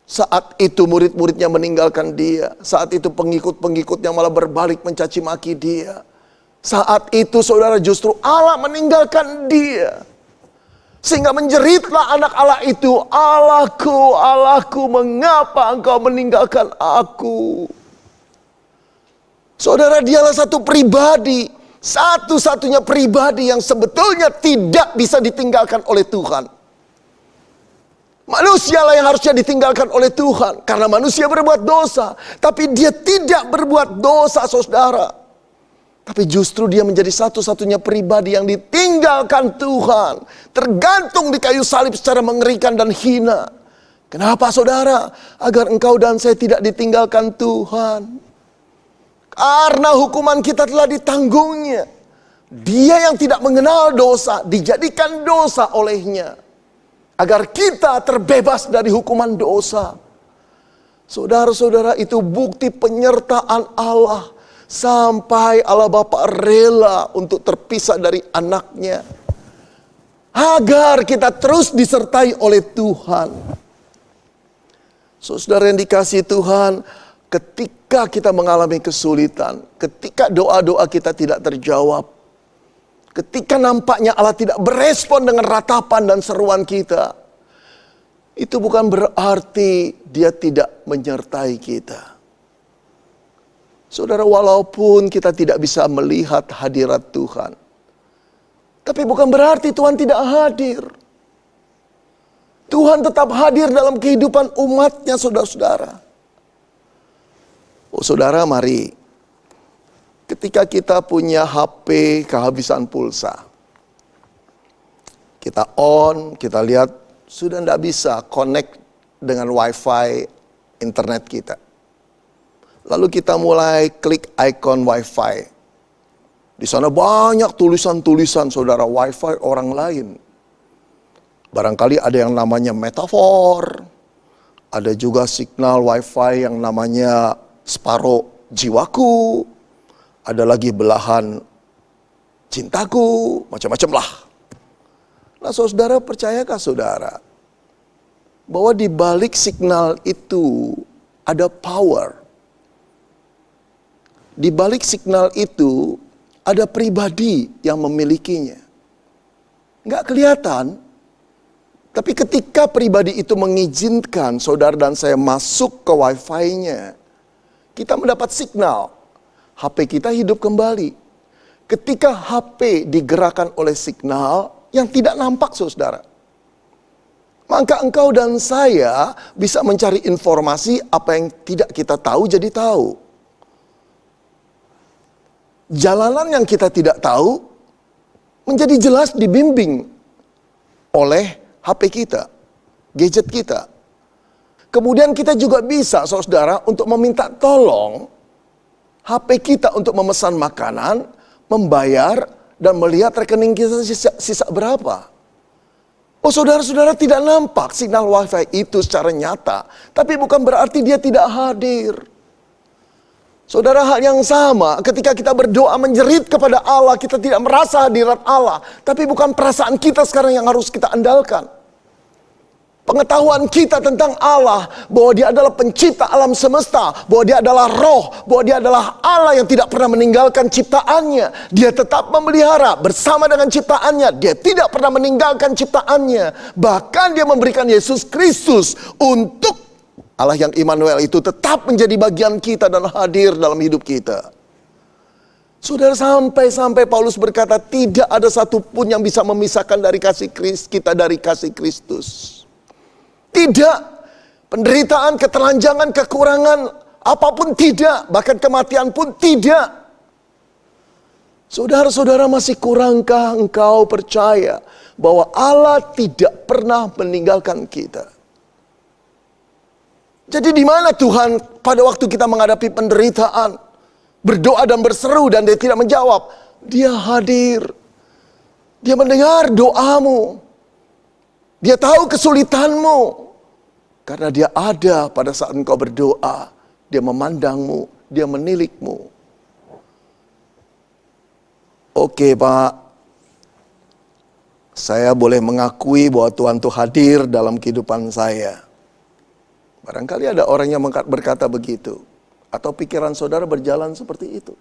saat itu murid-muridnya meninggalkan dia, saat itu pengikut-pengikutnya malah berbalik mencaci maki dia. Saat itu, saudara, justru Allah meninggalkan dia. Sehingga menjeritlah anak Allah itu, Allahku, Allahku, mengapa engkau meninggalkan aku? Saudara, dialah satu pribadi, satu-satunya pribadi yang sebetulnya tidak bisa ditinggalkan oleh Tuhan. Manusialah yang harusnya ditinggalkan oleh Tuhan karena manusia berbuat dosa, tapi dia tidak berbuat dosa, saudara. Tapi justru dia menjadi satu-satunya pribadi yang ditinggalkan Tuhan. Tergantung di kayu salib secara mengerikan dan hina. Kenapa saudara? Agar engkau dan saya tidak ditinggalkan Tuhan. Karena hukuman kita telah ditanggungnya. Dia yang tidak mengenal dosa dijadikan dosa olehnya. Agar kita terbebas dari hukuman dosa. Saudara-saudara, itu bukti penyertaan Allah. Sampai Allah Bapa rela untuk terpisah dari anaknya. Agar kita terus disertai oleh Tuhan. Saudara yang dikasihi Tuhan, ketika kita mengalami kesulitan, ketika doa-doa kita tidak terjawab, ketika nampaknya Allah tidak berespon dengan ratapan dan seruan kita, itu bukan berarti Dia tidak menyertai kita. Saudara, walaupun kita tidak bisa melihat hadirat Tuhan, tapi bukan berarti Tuhan tidak hadir. Tuhan tetap hadir dalam kehidupan umatnya, saudara-saudara. Oh saudara, mari. Ketika kita punya HP kehabisan pulsa, kita on, kita lihat sudah tidak bisa connect dengan wifi internet kita. Lalu kita mulai klik icon wifi. Di sana banyak tulisan-tulisan saudara wifi orang lain. Barangkali ada yang namanya metafor. Ada juga signal wifi yang namanya separuh jiwaku. Ada lagi belahan cintaku. Macam-macam lah. Nah saudara, percayakah saudara bahwa di balik signal itu ada power? Di balik signal itu ada pribadi yang memilikinya. Nggak kelihatan. Tapi ketika pribadi itu mengizinkan saudara dan saya masuk ke wifi-nya, kita mendapat signal. HP kita hidup kembali. Ketika HP digerakkan oleh signal yang tidak nampak saudara, maka engkau dan saya bisa mencari informasi apa yang tidak kita tahu jadi tahu. Jalanan yang kita tidak tahu menjadi jelas dibimbing oleh HP kita, gadget kita. Kemudian kita juga bisa, saudara, untuk meminta tolong HP kita untuk memesan makanan, membayar, dan melihat rekening kita sisa berapa. Oh saudara-saudara, tidak nampak signal wifi itu secara nyata, tapi bukan berarti dia tidak hadir. Saudara, hal yang sama ketika kita berdoa menjerit kepada Allah, kita tidak merasa hadirat Allah. Tapi bukan perasaan kita sekarang yang harus kita andalkan. Pengetahuan kita tentang Allah, bahwa Dia adalah pencipta alam semesta, bahwa Dia adalah roh, bahwa Dia adalah Allah yang tidak pernah meninggalkan ciptaannya. Dia tetap memelihara bersama dengan ciptaannya. Dia tidak pernah meninggalkan ciptaannya. Bahkan Dia memberikan Yesus Kristus untuk Allah yang Immanuel itu tetap menjadi bagian kita dan hadir dalam hidup kita. Saudara, sampai Paulus berkata tidak ada satupun yang bisa memisahkan dari kasih kita dari kasih Kristus. Tidak. Penderitaan, ketelanjangan, kekurangan, apapun tidak. Bahkan kematian pun tidak. Saudara-saudara, masih kurangkah engkau percaya bahwa Allah tidak pernah meninggalkan kita? Jadi di mana Tuhan pada waktu kita menghadapi penderitaan, berdoa dan berseru dan Dia tidak menjawab? Dia hadir. Dia mendengar doamu. Dia tahu kesulitanmu. Karena Dia ada pada saat engkau berdoa. Dia memandangmu, Dia menilikmu. Oke Pak, saya boleh mengakui bahwa Tuhan itu hadir dalam kehidupan saya. Barangkali ada orang yang berkata begitu. Atau pikiran saudara berjalan seperti itu.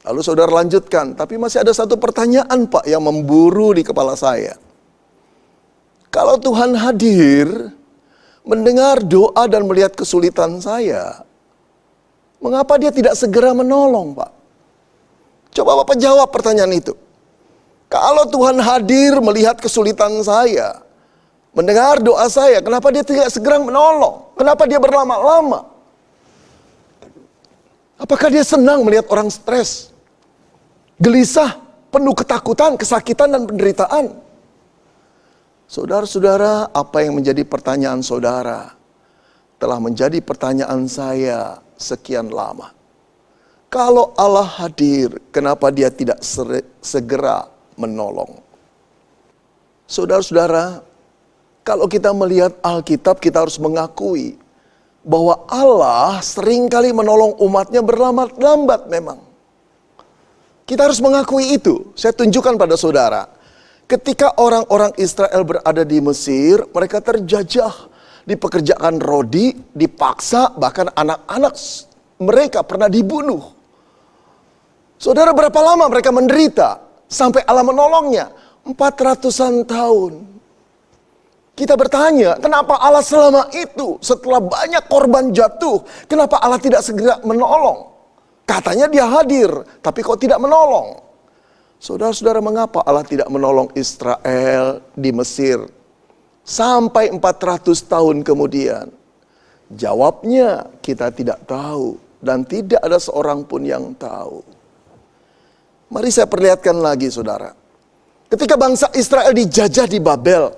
Lalu saudara lanjutkan, tapi masih ada satu pertanyaan Pak yang memburu di kepala saya. Kalau Tuhan hadir, mendengar doa dan melihat kesulitan saya, mengapa Dia tidak segera menolong Pak? Coba Bapak jawab pertanyaan itu. Kalau Tuhan hadir melihat kesulitan saya, mendengar doa saya, kenapa Dia tidak segera menolong? Kenapa Dia berlama-lama? Apakah dia senang melihat orang stres, gelisah, penuh ketakutan, kesakitan, dan penderitaan? Saudara-saudara, apa yang menjadi pertanyaan saudara telah menjadi pertanyaan saya sekian lama. Kalau Allah hadir, kenapa dia tidak segera menolong? Saudara-saudara, kalau kita melihat Alkitab, kita harus mengakui bahwa Allah seringkali menolong umatnya berlambat-lambat memang. Kita harus mengakui itu. Saya tunjukkan pada saudara. Ketika orang-orang Israel berada di Mesir, mereka terjajah, dipekerjakan rodi, dipaksa, bahkan anak-anak mereka pernah dibunuh. Saudara, berapa lama mereka menderita sampai Allah menolongnya? 400-an tahun. Kita bertanya, kenapa Allah selama itu setelah banyak korban jatuh, kenapa Allah tidak segera menolong? Katanya dia hadir, tapi kok tidak menolong? Saudara-saudara, mengapa Allah tidak menolong Israel di Mesir sampai 400 tahun kemudian? Jawabnya kita tidak tahu dan tidak ada seorang pun yang tahu. Mari saya perlihatkan lagi saudara. Ketika bangsa Israel dijajah di Babel,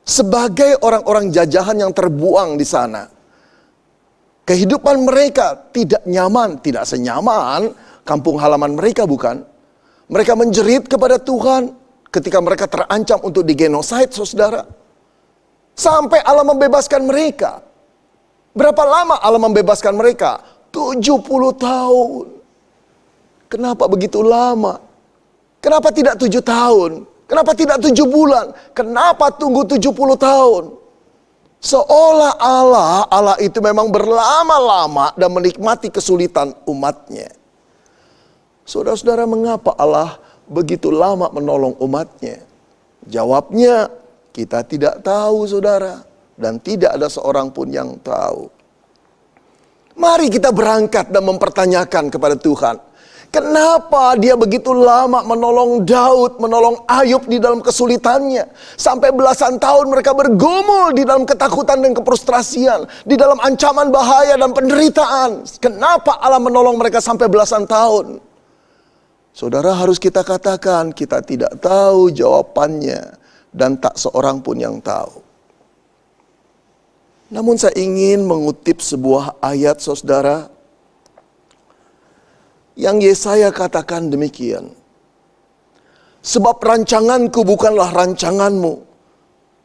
sebagai orang-orang jajahan yang terbuang di sana, kehidupan mereka tidak nyaman, tidak senyaman kampung halaman mereka, bukan? Mereka menjerit kepada Tuhan ketika mereka terancam untuk digenosid, saudara. Sampai Allah membebaskan mereka. Berapa lama Allah membebaskan mereka? 70 tahun. Kenapa begitu lama? Kenapa tidak 7 tahun? Kenapa tidak 7 bulan? Kenapa tunggu 70 tahun? Seolah Allah itu memang berlama-lama dan menikmati kesulitan umatnya. Saudara-saudara, mengapa Allah begitu lama menolong umatnya? Jawabnya, kita tidak tahu saudara. Dan tidak ada seorang pun yang tahu. Mari kita berangkat dan mempertanyakan kepada Tuhan. Kenapa dia begitu lama menolong Daud, menolong Ayub di dalam kesulitannya. Sampai belasan tahun mereka bergumul di dalam ketakutan dan kefrustrasian. Di dalam ancaman bahaya dan penderitaan. Kenapa Allah menolong mereka sampai belasan tahun? Saudara, harus kita katakan kita tidak tahu jawabannya. Dan tak seorang pun yang tahu. Namun saya ingin mengutip sebuah ayat saudara. Yang Yesaya katakan demikian. Sebab rancanganku bukanlah rancanganmu.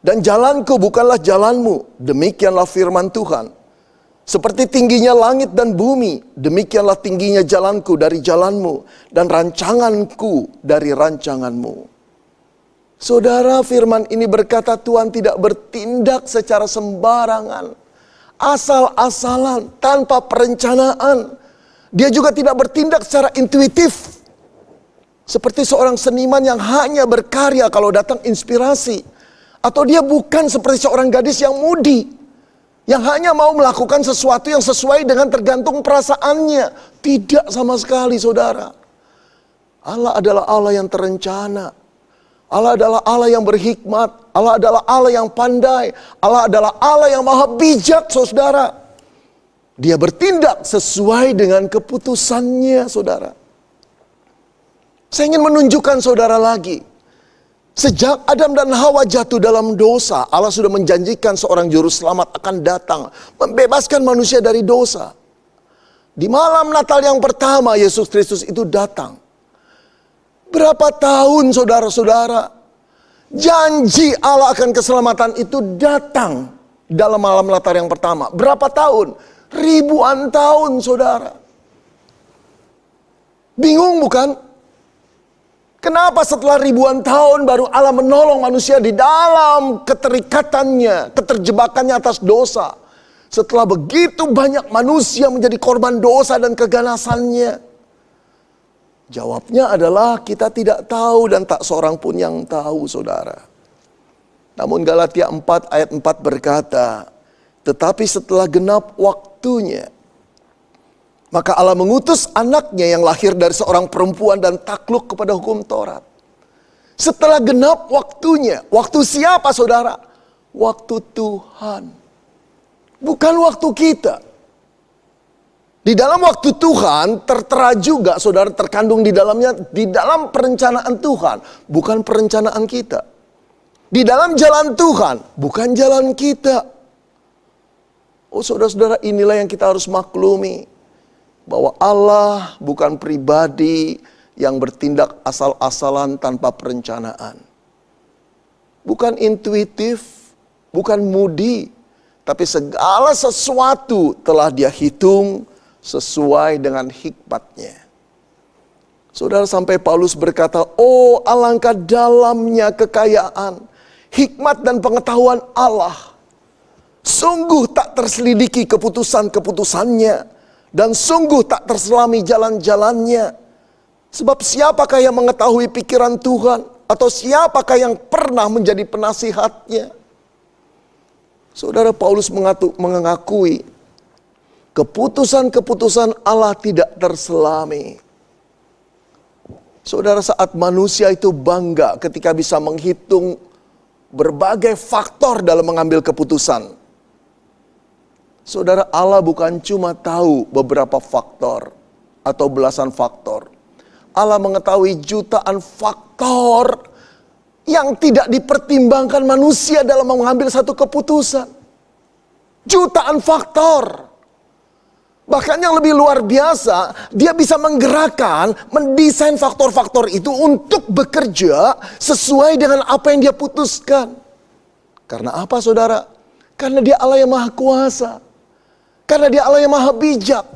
Dan jalanku bukanlah jalanmu. Demikianlah firman Tuhan. Seperti tingginya langit dan bumi. Demikianlah tingginya jalanku dari jalanmu. Dan rancanganku dari rancanganmu. Saudara, firman ini berkata Tuhan tidak bertindak secara sembarangan. Asal-asalan, tanpa perencanaan. Dia juga tidak bertindak secara intuitif. Seperti seorang seniman yang hanya berkarya kalau datang inspirasi. Atau dia bukan seperti seorang gadis yang mudi. Yang hanya mau melakukan sesuatu yang sesuai dengan tergantung perasaannya. Tidak sama sekali saudara. Allah adalah Allah yang terencana. Allah adalah Allah yang berhikmat. Allah adalah Allah yang pandai. Allah adalah Allah yang maha bijak saudara. Dia bertindak sesuai dengan keputusannya, saudara. Saya ingin menunjukkan saudara lagi. Sejak Adam dan Hawa jatuh dalam dosa, Allah sudah menjanjikan seorang juru selamat akan datang. Membebaskan manusia dari dosa. Di malam Natal yang pertama, Yesus Kristus itu datang. Berapa tahun saudara-saudara, janji Allah akan keselamatan itu datang dalam malam Natal yang pertama. Berapa tahun? Ribuan tahun saudara. Bingung bukan? Kenapa setelah ribuan tahun baru Allah menolong manusia di dalam keterikatannya, keterjebakannya atas dosa. Setelah begitu banyak manusia menjadi korban dosa dan keganasannya. Jawabnya adalah kita tidak tahu dan tak seorang pun yang tahu saudara. Namun Galatia 4 ayat 4 berkata, tetapi setelah genap waktunya, maka Allah mengutus anaknya yang lahir dari seorang perempuan dan takluk kepada hukum Taurat. Setelah genap waktunya, waktu siapa saudara? Waktu Tuhan. Bukan waktu kita. Di dalam waktu Tuhan tertera juga, saudara, terkandung di dalamnya, di dalam perencanaan Tuhan, bukan perencanaan kita. Di dalam jalan Tuhan, bukan jalan kita. Oh saudara-saudara, inilah yang kita harus maklumi. Bahwa Allah bukan pribadi yang bertindak asal-asalan tanpa perencanaan. Bukan intuitif, bukan mudi, tapi segala sesuatu telah Dia hitung sesuai dengan hikmatnya. Saudara, sampai Paulus berkata, oh alangkah dalamnya kekayaan, hikmat dan pengetahuan Allah. Sungguh tak terselidiki keputusan-keputusannya, dan sungguh tak terselami jalan-jalannya. Sebab siapakah yang mengetahui pikiran Tuhan, atau siapakah yang pernah menjadi penasihatnya? Saudara, Paulus mengakui keputusan-keputusan Allah tidak terselami. Saudara, saat manusia itu bangga ketika bisa menghitung berbagai faktor dalam mengambil keputusan. Saudara, Allah bukan cuma tahu beberapa faktor atau belasan faktor. Allah mengetahui jutaan faktor yang tidak dipertimbangkan manusia dalam mengambil satu keputusan. Jutaan faktor. Bahkan yang lebih luar biasa, Dia bisa menggerakkan, mendesain faktor-faktor itu untuk bekerja sesuai dengan apa yang Dia putuskan. Karena apa, saudara? Karena Dia Allah yang Maha Kuasa. Karena Dia Allah yang Maha Bijak.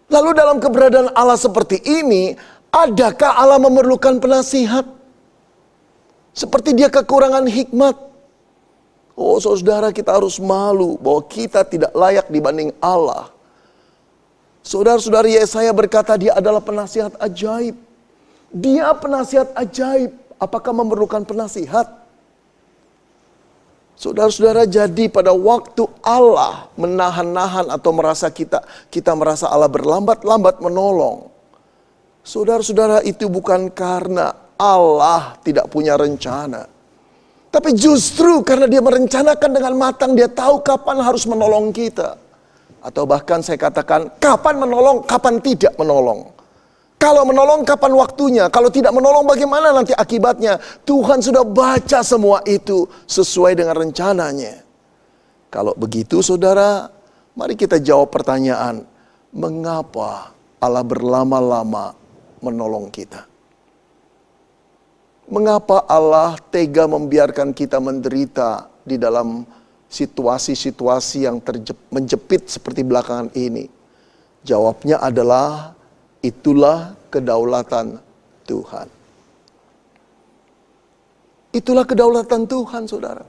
Lalu dalam keberadaan Allah seperti ini, adakah Allah memerlukan penasihat? Seperti Dia kekurangan hikmat. Oh saudara, kita harus malu bahwa kita tidak layak dibanding Allah. Saudara-saudari, Yesaya berkata Dia adalah penasihat ajaib. Dia penasihat ajaib. Apakah memerlukan penasihat? Saudara-saudara, jadi pada waktu Allah menahan-nahan atau merasa kita merasa Allah berlambat-lambat menolong. Saudara-saudara, itu bukan karena Allah tidak punya rencana. Tapi justru karena Dia merencanakan dengan matang, Dia tahu kapan harus menolong kita. Atau bahkan saya katakan, kapan menolong, kapan tidak menolong. Kalau menolong, kapan waktunya. Kalau tidak menolong, bagaimana nanti akibatnya. Tuhan sudah baca semua itu sesuai dengan rencananya. Kalau begitu saudara, mari kita jawab pertanyaan. Mengapa Allah berlama-lama menolong kita? Mengapa Allah tega membiarkan kita menderita di dalam situasi-situasi yang menjepit seperti belakangan ini? Jawabnya adalah, itulah kedaulatan Tuhan. Itulah kedaulatan Tuhan, saudara.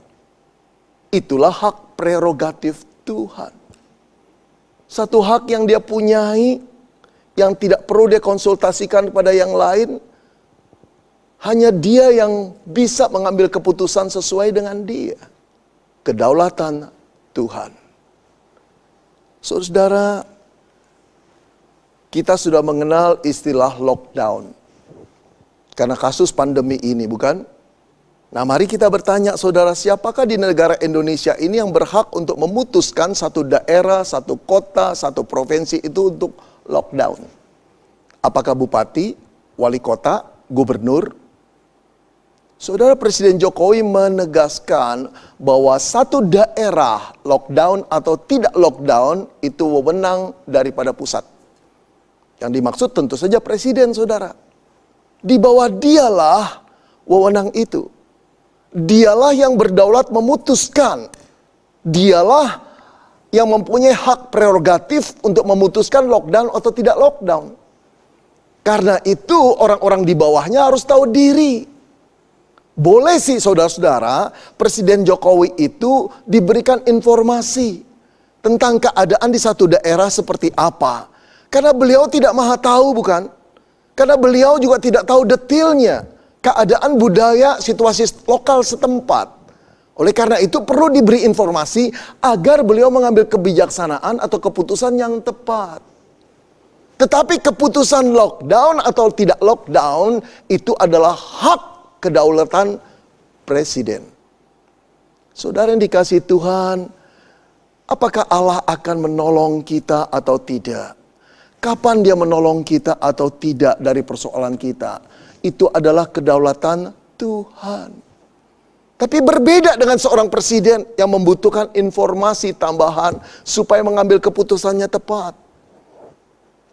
Itulah hak prerogatif Tuhan. Satu hak yang Dia punyai, yang tidak perlu Dia konsultasikan kepada yang lain. Hanya Dia yang bisa mengambil keputusan sesuai dengan Dia. Kedaulatan Tuhan. Saudara, kita sudah mengenal istilah lockdown. Karena kasus pandemi ini, bukan? Nah, mari kita bertanya, saudara, siapakah di negara Indonesia ini yang berhak untuk memutuskan satu daerah, satu kota, satu provinsi itu untuk lockdown? Apakah bupati, wali kota, gubernur? Saudara, Presiden Jokowi menegaskan bahwa satu daerah lockdown atau tidak lockdown itu wewenang daripada pusat. Yang dimaksud tentu saja Presiden, saudara. Di bawah Dialah wewenang itu. Dialah yang berdaulat memutuskan. Dialah yang mempunyai hak prerogatif untuk memutuskan lockdown atau tidak lockdown. Karena itu orang-orang di bawahnya harus tahu diri. Boleh sih saudara-saudara, Presiden Jokowi itu diberikan informasi tentang keadaan di satu daerah seperti apa. Karena beliau tidak maha tahu, bukan? Karena beliau juga tidak tahu detailnya keadaan budaya situasi lokal setempat. Oleh karena itu perlu diberi informasi agar beliau mengambil kebijaksanaan atau keputusan yang tepat. Tetapi keputusan lockdown atau tidak lockdown itu adalah hak kedaulatan Presiden. Saudara yang dikasihi Tuhan, Apakah Allah akan menolong kita atau tidak? Kapan dia menolong kita atau tidak dari persoalan kita? Itu adalah kedaulatan Tuhan. Tapi berbeda dengan seorang presiden yang membutuhkan informasi tambahan supaya mengambil keputusannya tepat.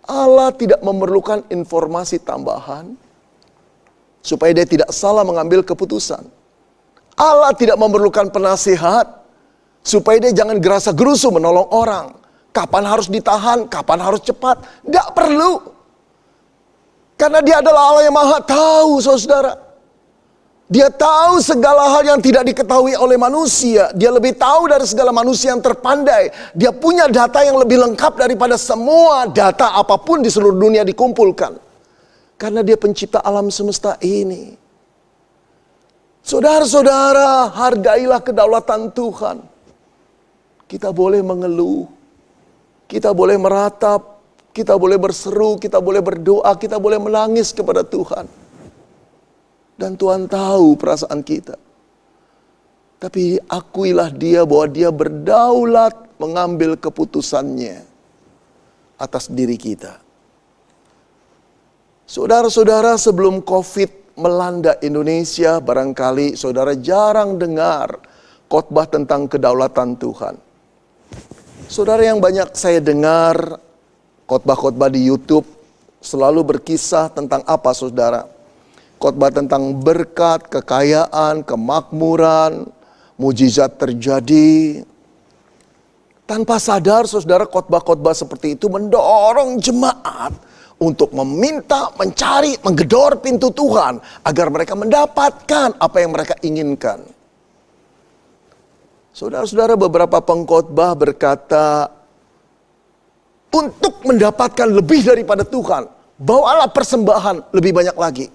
Allah tidak memerlukan informasi tambahan supaya dia tidak salah mengambil keputusan. Allah tidak memerlukan penasihat supaya dia jangan gerasa-gerusu menolong orang. Kapan harus ditahan, kapan harus cepat. Tidak perlu. Karena dia adalah Allah yang maha tahu, saudara. Dia tahu segala hal yang tidak diketahui oleh manusia. Dia lebih tahu dari segala manusia yang terpandai. Dia punya data yang lebih lengkap daripada semua data apapun di seluruh dunia dikumpulkan. Karena dia pencipta alam semesta ini. Saudara-saudara, hargailah kedaulatan Tuhan. Kita boleh mengeluh. Kita boleh meratap. Kita boleh berseru. Kita boleh berdoa. Kita boleh menangis kepada Tuhan. Dan Tuhan tahu perasaan kita. Tapi akuilah dia bahwa dia berdaulat mengambil keputusannya atas diri kita. Saudara-saudara, sebelum COVID melanda Indonesia, barangkali saudara jarang dengar khotbah tentang kedaulatan Tuhan. Saudara, yang banyak saya dengar khotbah-khotbah di YouTube selalu berkisah tentang apa, saudara? Khotbah tentang berkat, kekayaan, kemakmuran, mujizat terjadi. Tanpa sadar, saudara, khotbah-khotbah seperti itu mendorong jemaat untuk meminta, mencari, menggedor pintu Tuhan agar mereka mendapatkan apa yang mereka inginkan. Saudara-saudara, beberapa pengkhotbah berkata, untuk mendapatkan lebih daripada Tuhan, bawalah persembahan lebih banyak lagi.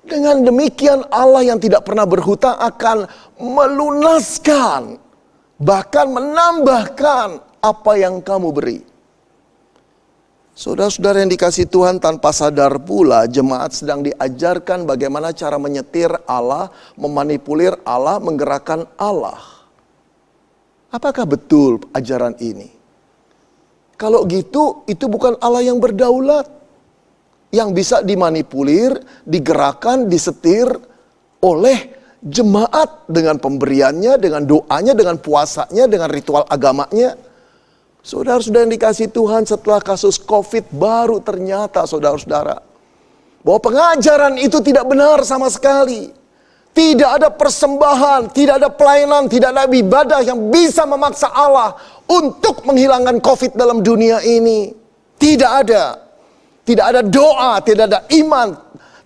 Dengan demikian Allah yang tidak pernah berhutang akan melunaskan, bahkan menambahkan apa yang kamu beri. Saudara-saudara yang dikasihi Tuhan, tanpa sadar pula jemaat sedang diajarkan bagaimana cara menyetir Allah, memanipulir Allah, menggerakkan Allah. Apakah betul ajaran ini? Kalau gitu, itu bukan Allah yang berdaulat. Yang bisa dimanipulir, digerakkan, disetir oleh jemaat dengan pemberiannya, dengan doanya, dengan puasanya, dengan ritual agamanya. Saudara-saudara yang dikasihi Tuhan, setelah kasus COVID baru ternyata, saudara-saudara, bahwa pengajaran itu tidak benar sama sekali. Tidak ada persembahan, tidak ada pelayanan, tidak ada ibadah yang bisa memaksa Allah untuk menghilangkan COVID dalam dunia ini. Tidak ada. Tidak ada doa, tidak ada iman,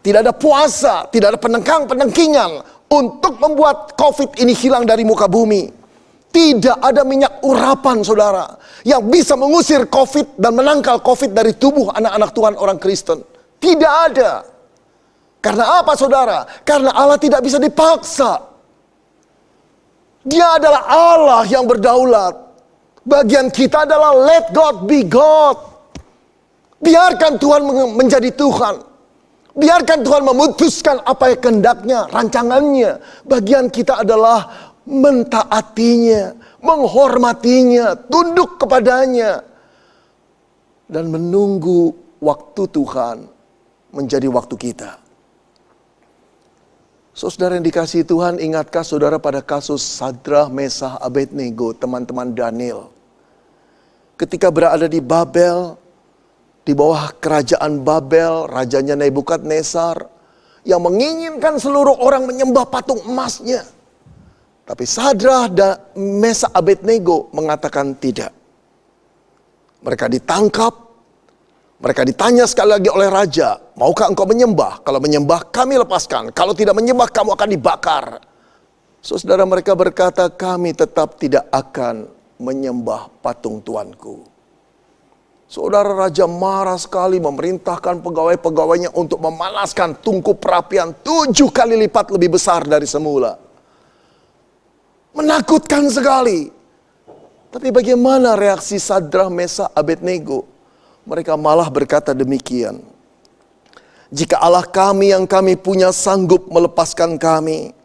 tidak ada puasa, tidak ada penengkang-penengkingan untuk membuat COVID ini hilang dari muka bumi. Tidak ada minyak urapan, saudara, yang bisa mengusir COVID dan menangkal COVID dari tubuh anak-anak Tuhan orang Kristen. Tidak ada. Karena apa, saudara? Karena Allah tidak bisa dipaksa. Dia adalah Allah yang berdaulat. Bagian kita adalah let God be God. Biarkan Tuhan menjadi Tuhan. Biarkan Tuhan memutuskan apa yang kehendaknya, rancangannya. Bagian kita adalah mentaatinya, menghormatinya, tunduk kepadanya. Dan menunggu waktu Tuhan menjadi waktu kita. Saudara yang dikasihi Tuhan, ingatkah saudara pada kasus Sadrah, Mesah, Abednego, teman-teman Daniel? Ketika berada di Babel, di bawah kerajaan Babel, rajanya Nebukadnezar, yang menginginkan seluruh orang menyembah patung emasnya. Tapi Sadrah dan Mesah Abednego mengatakan tidak. Mereka ditangkap, mereka ditanya sekali lagi oleh raja, maukah engkau menyembah? Kalau menyembah kami lepaskan, kalau tidak menyembah kamu akan dibakar. Saudara, mereka berkata, kami tetap tidak akan menyembah patung Tuanku. Saudara, raja marah sekali, memerintahkan pegawai-pegawainya untuk memanaskan tungku perapian 7 kali lipat lebih besar dari semula. Menakutkan sekali. Tapi bagaimana reaksi Sadrah, Mesah, Abednego? Mereka malah berkata demikian. Jika Allah kami yang kami punya sanggup melepaskan kami,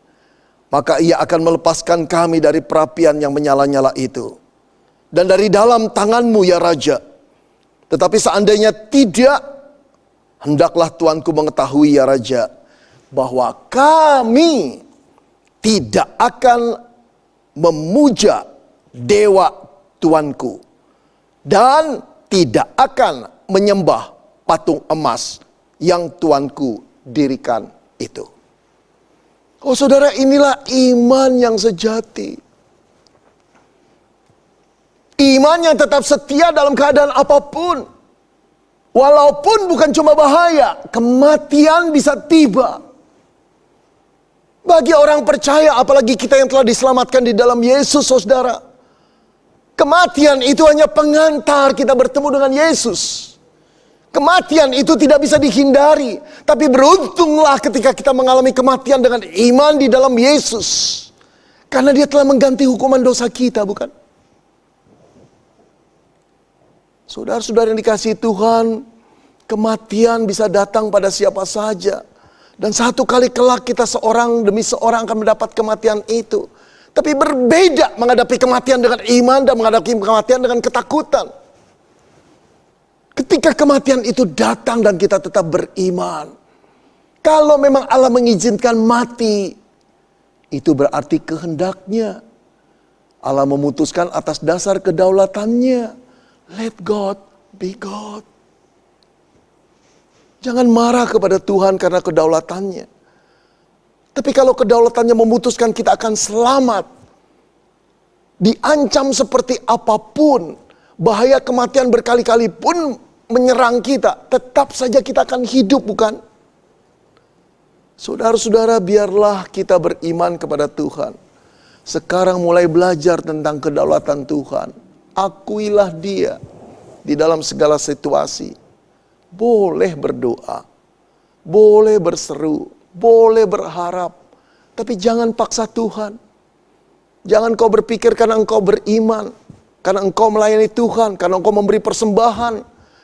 maka Ia akan melepaskan kami dari perapian yang menyala-nyala itu. Dan dari dalam tangan-Mu ya Raja. Tetapi seandainya tidak, hendaklah Tuanku mengetahui ya Raja, bahwa kami tidak akan memuja dewa Tuanku. Dan tidak akan menyembah patung emas yang Tuanku dirikan itu. Oh saudara, inilah iman yang sejati. Iman yang tetap setia dalam keadaan apapun. Walaupun bukan cuma bahaya, kematian bisa tiba. Bagi orang percaya, apalagi kita yang telah diselamatkan di dalam Yesus, saudara. Kematian itu hanya pengantar kita bertemu dengan Yesus. Kematian itu tidak bisa dihindari. Tapi beruntunglah ketika kita mengalami kematian dengan iman di dalam Yesus. Karena Dia telah mengganti hukuman dosa kita, bukan? Saudara-saudara yang dikasihi Tuhan, kematian bisa datang pada siapa saja. Dan satu kali kelak kita seorang demi seorang akan mendapat kematian itu. Tapi berbeda menghadapi kematian dengan iman dan menghadapi kematian dengan ketakutan. Ketika kematian itu datang dan kita tetap beriman. Kalau memang Allah mengizinkan mati, itu berarti kehendaknya. Allah memutuskan atas dasar kedaulatannya. Let God be God. Jangan marah kepada Tuhan karena kedaulatannya. Tapi kalau kedaulatannya memutuskan kita akan selamat, diancam seperti apapun, bahaya kematian berkali-kali pun menyerang kita, tetap saja kita akan hidup, bukan? Saudara-saudara, biarlah kita beriman kepada Tuhan. Sekarang mulai belajar tentang kedaulatan Tuhan. Akuilah Dia di dalam segala situasi. Boleh berdoa, boleh berseru, boleh berharap, tapi jangan paksa Tuhan. Jangan kau berpikir karena engkau beriman, karena engkau melayani Tuhan, karena engkau memberi persembahan,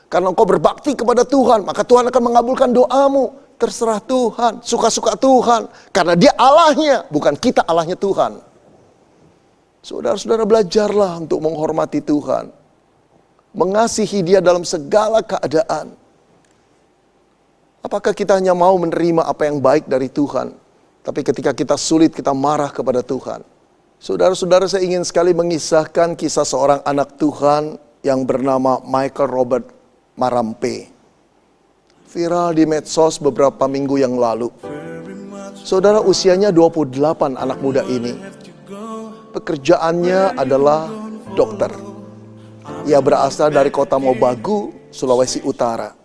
karena engkau berbakti kepada Tuhan, maka Tuhan akan mengabulkan doamu. Terserah Tuhan, suka-suka Tuhan, karena Dia Allahnya, bukan kita Allahnya Tuhan. Saudara-saudara, belajarlah untuk menghormati Tuhan. Mengasihi Dia dalam segala keadaan. Apakah kita hanya mau menerima apa yang baik dari Tuhan, tapi ketika kita sulit kita marah kepada Tuhan? Saudara-saudara, saya ingin sekali mengisahkan kisah seorang anak Tuhan yang bernama Michael Robert Marampe. Viral di medsos beberapa minggu yang lalu. Saudara, usianya 28 anak muda ini. Pekerjaannya adalah dokter. Ia berasal dari kota Mobagu, Sulawesi Utara.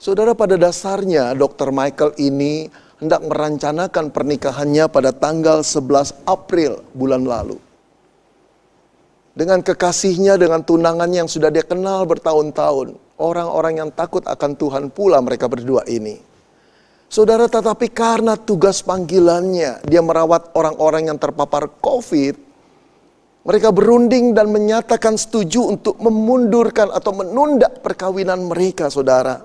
Saudara, pada dasarnya Dr. Michael ini hendak merencanakan pernikahannya pada tanggal 11 April bulan lalu. Dengan kekasihnya, dengan tunangannya yang sudah dia kenal bertahun-tahun. Orang-orang yang takut akan Tuhan pula mereka berdua ini. Saudara, tetapi karena tugas panggilannya, dia merawat orang-orang yang terpapar COVID, mereka berunding dan menyatakan setuju untuk memundurkan atau menunda perkawinan mereka, saudara.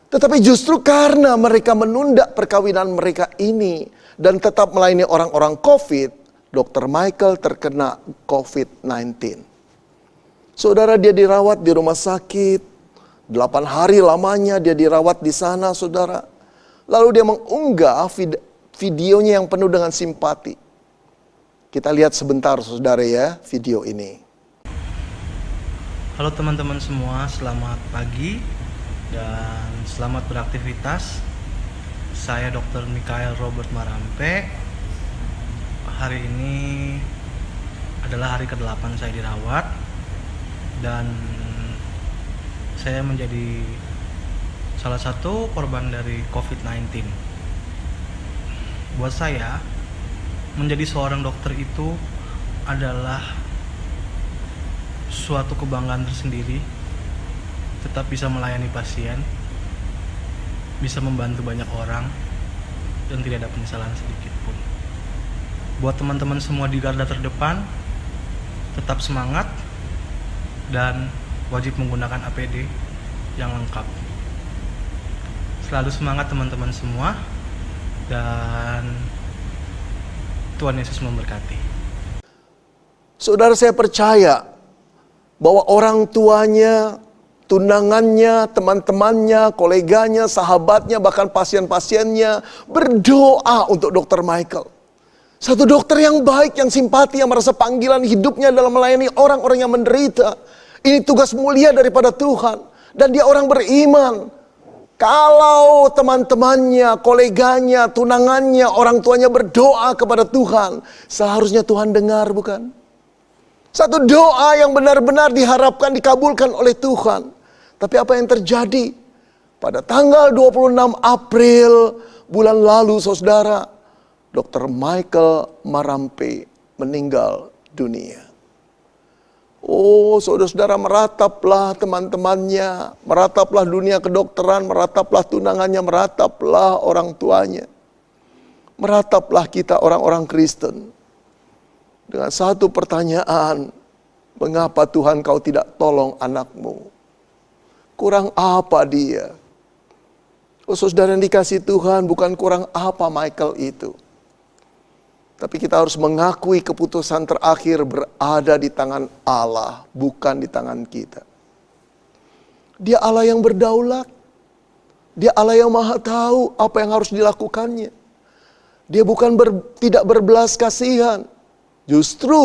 Tetapi justru karena mereka menunda perkawinan mereka ini dan tetap melayani orang-orang COVID, Dr. Michael terkena COVID-19. Saudara, dia dirawat di rumah sakit. 8 hari lamanya dia dirawat di sana, saudara. Lalu dia mengunggah videonya yang penuh dengan simpati. Kita lihat sebentar, saudara ya, video ini. Halo teman-teman semua, selamat pagi dan selamat beraktivitas. Saya Dr. Michael Robert Marampe. Hari ini adalah hari ke-8 saya dirawat dan saya menjadi salah satu korban dari COVID-19. Buat saya, menjadi seorang dokter itu adalah suatu kebanggaan tersendiri. Tetap bisa melayani pasien, bisa membantu banyak orang, dan tidak ada penyesalan sedikit pun. Buat teman-teman semua di garda terdepan, tetap semangat dan wajib menggunakan APD yang lengkap. Selalu semangat teman-teman semua, dan Tuhan Yesus memberkati. Saudara, saya percaya bahwa orang tuanya, tunangannya, teman-temannya, koleganya, sahabatnya, bahkan pasien-pasiennya berdoa untuk Dr. Michael. Satu dokter yang baik, yang simpati, yang merasa panggilan hidupnya dalam melayani orang-orang yang menderita. Ini tugas mulia daripada Tuhan. Dan dia orang beriman. Kalau teman-temannya, koleganya, tunangannya, orang tuanya berdoa kepada Tuhan, seharusnya Tuhan dengar, bukan? Satu doa yang benar-benar diharapkan dikabulkan oleh Tuhan. Tapi apa yang terjadi? Pada tanggal 26 April bulan lalu, saudara, Dr. Michael Marampe meninggal dunia. Oh, saudara-saudara, merataplah teman-temannya, merataplah dunia kedokteran, merataplah tunangannya, merataplah orang tuanya. Merataplah kita orang-orang Kristen. Dengan satu pertanyaan, mengapa Tuhan kau tidak tolong anakmu? Kurang apa dia? Oh, saudara yang dikasihi Tuhan, bukan kurang apa Michael itu. Tapi kita harus mengakui keputusan terakhir berada di tangan Allah, bukan di tangan kita. Dia Allah yang berdaulat. Dia Allah yang maha tahu apa yang harus dilakukannya. Dia bukan tidak berbelas kasihan. Justru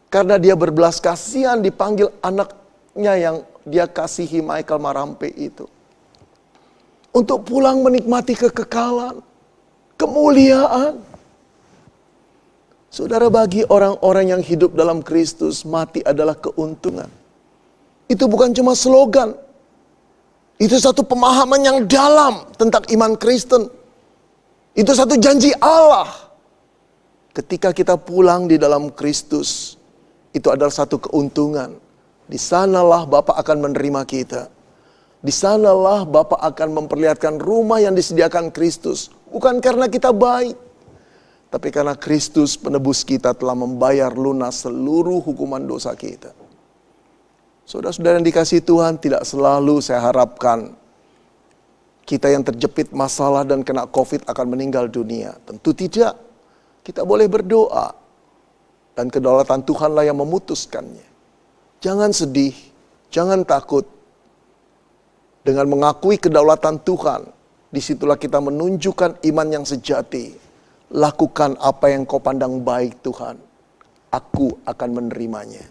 karena dia berbelas kasihan dipanggil anaknya yang dia kasihi, Michael Marampe itu. Untuk pulang menikmati kekekalan, kemuliaan. Saudara, bagi orang-orang yang hidup dalam Kristus, mati adalah keuntungan. Itu bukan cuma slogan. Itu satu pemahaman yang dalam tentang iman Kristen. Itu satu janji Allah. Ketika kita pulang di dalam Kristus, itu adalah satu keuntungan. Di sanalah Bapa akan menerima kita. Di sanalah Bapa akan memperlihatkan rumah yang disediakan Kristus. Bukan karena kita baik, tapi karena Kristus penebus kita telah membayar lunas seluruh hukuman dosa kita. Saudara-saudara yang dikasihi Tuhan, tidak selalu saya harapkan kita yang terjepit masalah dan kena COVID akan meninggal dunia. Tentu tidak. Kita boleh berdoa. Dan kedaulatan Tuhanlah yang memutuskannya. Jangan sedih, jangan takut. Dengan mengakui kedaulatan Tuhan, disitulah kita menunjukkan iman yang sejati. Lakukan apa yang kau pandang baik Tuhan. Aku akan menerimanya.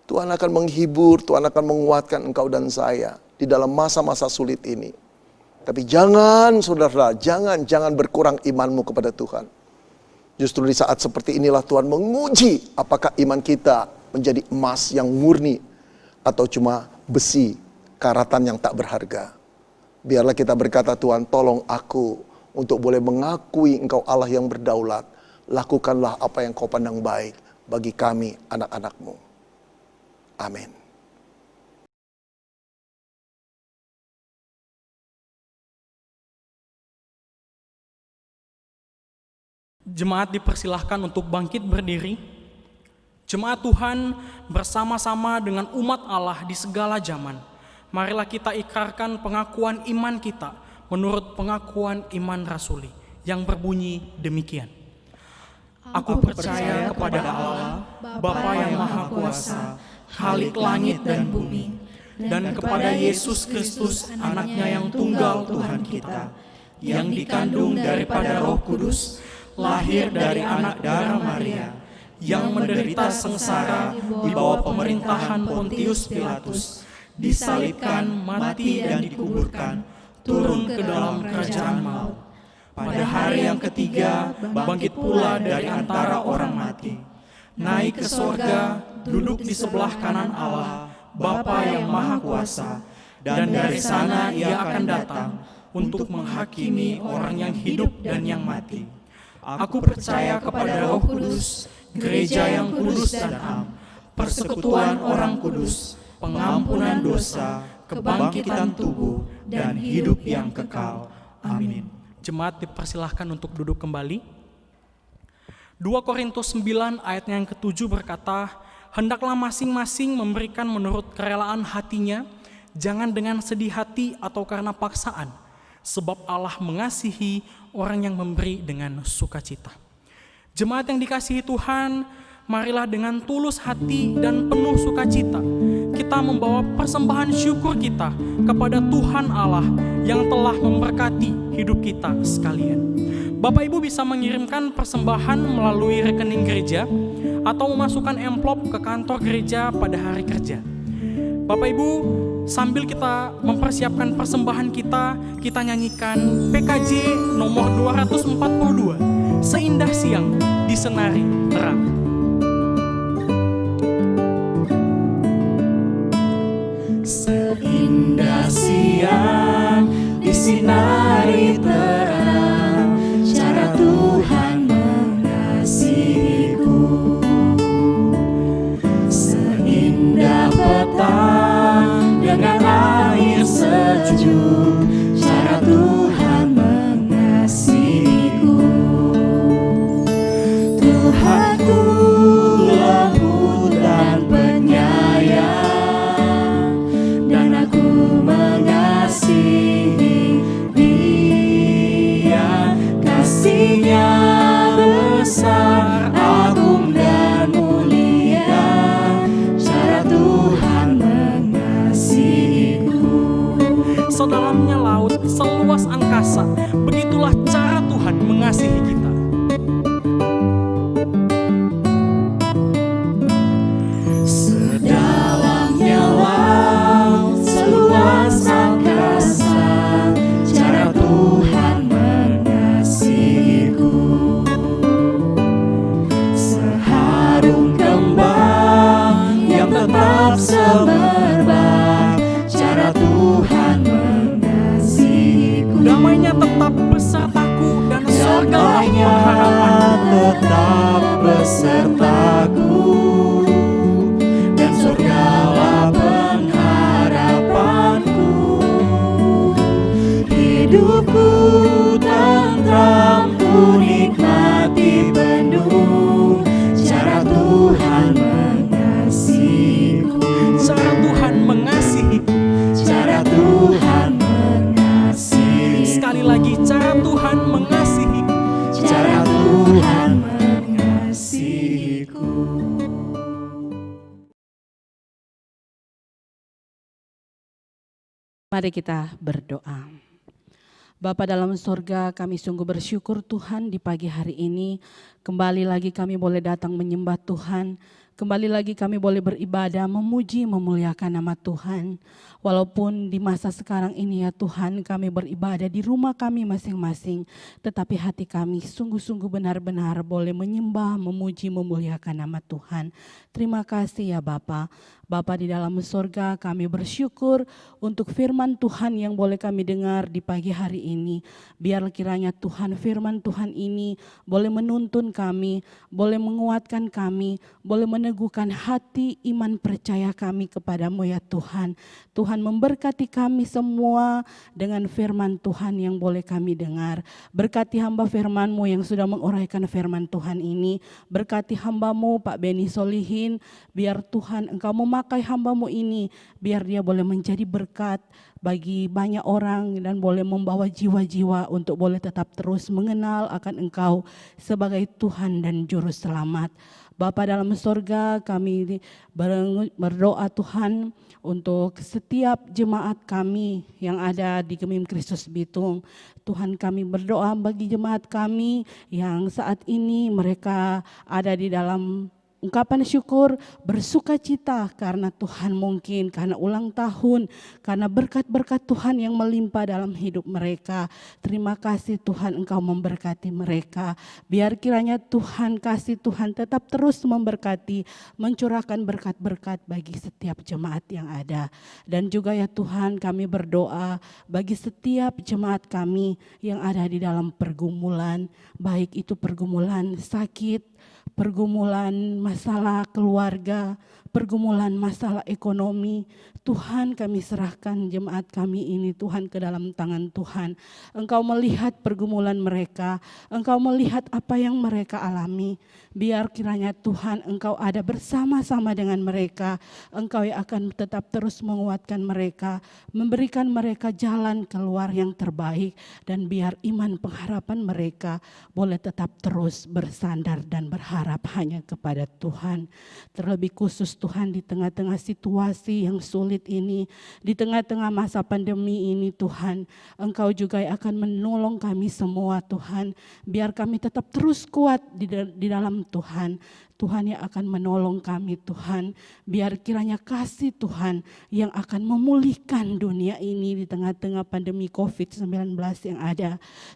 Tuhan akan menghibur, Tuhan akan menguatkan engkau dan saya di dalam masa-masa sulit ini. Tapi jangan, saudara, jangan berkurang imanmu kepada Tuhan. Justru di saat seperti inilah Tuhan menguji apakah iman kita menjadi emas yang murni atau cuma besi karatan yang tak berharga. Biarlah kita berkata, Tuhan, tolong aku untuk boleh mengakui engkau Allah yang berdaulat. Lakukanlah apa yang kau pandang baik bagi kami anak-anakmu. Amin. Jemaat dipersilahkan untuk bangkit berdiri. Jemaat Tuhan bersama-sama dengan umat Allah di segala zaman. Marilah kita ikrarkan pengakuan iman kita menurut pengakuan iman rasuli yang berbunyi demikian. Aku percaya kepada Allah, Bapa yang Maha Kuasa, Khalik langit dan bumi, dan kepada Yesus Kristus, anaknya yang tunggal Tuhan kita, yang dikandung daripada Roh Kudus, lahir dari anak darah Maria, yang menderita sengsara di bawah pemerintahan Pontius Pilatus, disalibkan, mati dan dikuburkan, turun ke dalam kerajaan maut. Pada hari yang ketiga, bangkit pula dari antara orang mati. Naik ke sorga, duduk di sebelah kanan Allah, Bapa yang Maha Kuasa. Dan dari sana ia akan datang untuk menghakimi orang yang hidup dan yang mati. Aku percaya kepada Roh Kudus, gereja yang kudus dan am, persekutuan orang kudus, pengampunan dosa, kebangkitan tubuh, dan hidup yang kekal. Amin. Jemaat dipersilahkan untuk duduk kembali. 2 Korintus 9 ayat yang ke-7 berkata, hendaklah masing-masing memberikan menurut kerelaan hatinya, jangan dengan sedih hati atau karena paksaan, sebab Allah mengasihi orang yang memberi dengan sukacita. Jemaat yang dikasihi Tuhan, marilah dengan tulus hati dan penuh sukacita kita membawa persembahan syukur kita kepada Tuhan Allah yang telah memberkati hidup kita sekalian. Bapak Ibu bisa mengirimkan persembahan melalui rekening gereja atau memasukkan amplop ke kantor gereja pada hari kerja. Bapak Ibu, sambil kita mempersiapkan persembahan kita nyanyikan PKJ nomor 242, Seindah Siang Disenari Terang. Seindah siang disinari terang, cara Tuhan mengasihiku. Seindah petang dengan air sejuk, cara Tuhan mengasihiku. Tuhanku lembut dan penyayang, dan aku mengasihi Dia. Kasih-Nya besar, agung dan mulia, cara Tuhan mengasihiku. Sedalamnya laut, seluas angkasa, begitulah cara Tuhan mengasihi kita. Sedalamnya laut, seluas angkasa, cara Tuhan mengasihiku. Seharum kembang yang tetap semerbak, cara Tuhan mengasihiku. Damainya tetap besertaku dan surgalah Damainya pengharapanku. tetap besertaku, dan surgalah pengharapanku. Hidupku tentram, ku nikmati penuh, cara Tuhan mengasihiku. Cara Tuhan mengasihiku. Cara Tuhan mengasihiku. Sekali lagi, cara Tuhan mengasihiku. Cara Tuhan mengasihiku. Mari kita berdoa. Bapa dalam sorga, kami sungguh bersyukur Tuhan di pagi hari ini. Kembali lagi kami boleh datang menyembah Tuhan. Kembali lagi kami boleh beribadah, memuji, memuliakan nama Tuhan. Walaupun di masa sekarang ini ya Tuhan, kami beribadah di rumah kami masing-masing. Tetapi hati kami sungguh-sungguh benar-benar boleh menyembah, memuji, memuliakan nama Tuhan. Terima kasih ya Bapa. Bapa di dalam surga, kami bersyukur untuk firman Tuhan yang boleh kami dengar di pagi hari ini. Biar kiranya Tuhan, firman Tuhan ini boleh menuntun kami, boleh menguatkan kami, boleh meneguhkan hati iman percaya kami kepadamu ya Tuhan. Tuhan memberkati kami semua dengan firman Tuhan yang boleh kami dengar. Berkati hamba firman-Mu yang sudah menguraikan firman Tuhan ini. Berkati hamba-Mu Pak Beni Solihin, biar Tuhan Engkau memakai hamba-Mu ini, biar dia boleh menjadi berkat bagi banyak orang dan boleh membawa jiwa-jiwa untuk boleh tetap terus mengenal akan Engkau sebagai Tuhan dan Juru Selamat. Bapa dalam sorga, kami berdoa Tuhan untuk setiap jemaat kami yang ada di Gemim Kristus Bitung. Tuhan, kami berdoa bagi jemaat kami yang saat ini mereka ada di dalam ungkapan syukur, bersuka cita karena Tuhan mungkin, karena ulang tahun, karena berkat-berkat Tuhan yang melimpah dalam hidup mereka. Terima kasih Tuhan, Engkau memberkati mereka. Biar kiranya Tuhan, kasih Tuhan tetap terus memberkati, mencurahkan berkat-berkat bagi setiap jemaat yang ada. Dan juga ya Tuhan, kami berdoa bagi setiap jemaat kami yang ada di dalam pergumulan, baik itu pergumulan sakit, pergumulan masalah keluarga, pergumulan masalah ekonomi, Tuhan kami serahkan jemaat kami ini Tuhan ke dalam tangan Tuhan. Engkau melihat pergumulan mereka, Engkau melihat apa yang mereka alami. Biar kiranya Tuhan Engkau ada bersama-sama dengan mereka, Engkau yang akan tetap terus menguatkan mereka, memberikan mereka jalan keluar yang terbaik, dan biar iman pengharapan mereka boleh tetap terus bersandar dan berharap hanya kepada Tuhan. Terlebih khusus Tuhan di tengah-tengah situasi yang sulit ini, di tengah-tengah masa pandemi ini Tuhan, Engkau juga yang akan menolong kami semua Tuhan. Biar kami tetap terus kuat di dalam Tuhan. Tuhan yang akan menolong kami Tuhan. Biar kiranya kasih Tuhan yang akan memulihkan dunia ini di tengah-tengah pandemi COVID-19 yang ada.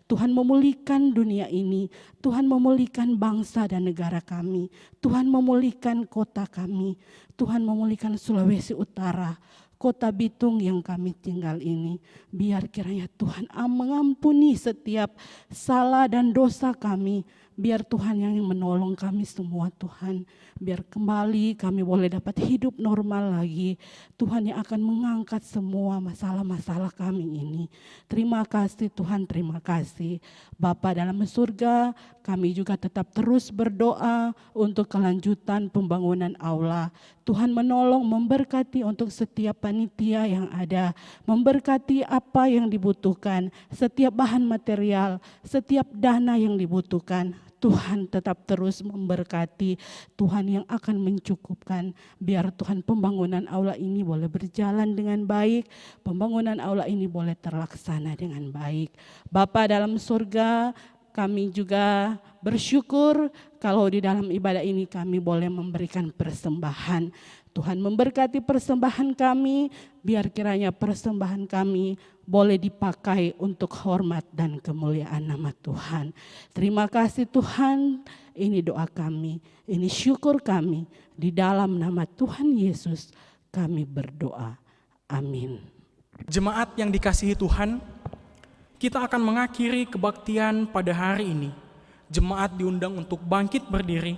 Tuhan memulihkan dunia ini. Tuhan memulihkan bangsa dan negara kami. Tuhan memulihkan kota kami. Tuhan memulihkan Sulawesi Utara, kota Bitung yang kami tinggal ini. Biar kiranya Tuhan mengampuni setiap salah dan dosa kami. Biar Tuhan yang menolong kami semua Tuhan. Biar kembali kami boleh dapat hidup normal lagi. Tuhan yang akan mengangkat semua masalah-masalah kami ini. Terima kasih Tuhan, terima kasih. Bapa dalam surga, kami juga tetap terus berdoa untuk kelanjutan pembangunan aula. Tuhan menolong, memberkati untuk setiap panitia yang ada. Memberkati apa yang dibutuhkan, setiap bahan material, setiap dana yang dibutuhkan. Tuhan tetap terus memberkati, Tuhan yang akan mencukupkan. Biar Tuhan pembangunan aula ini boleh berjalan dengan baik, pembangunan aula ini boleh terlaksana dengan baik. Bapa dalam surga, kami juga bersyukur kalau di dalam ibadah ini kami boleh memberikan persembahan. Tuhan memberkati persembahan kami, biar kiranya persembahan kami boleh dipakai untuk hormat dan kemuliaan nama Tuhan. Terima kasih Tuhan, ini doa kami, ini syukur kami. Di dalam nama Tuhan Yesus kami berdoa. Amin. Jemaat yang dikasihi Tuhan, kita akan mengakhiri kebaktian pada hari ini. Jemaat diundang untuk bangkit berdiri.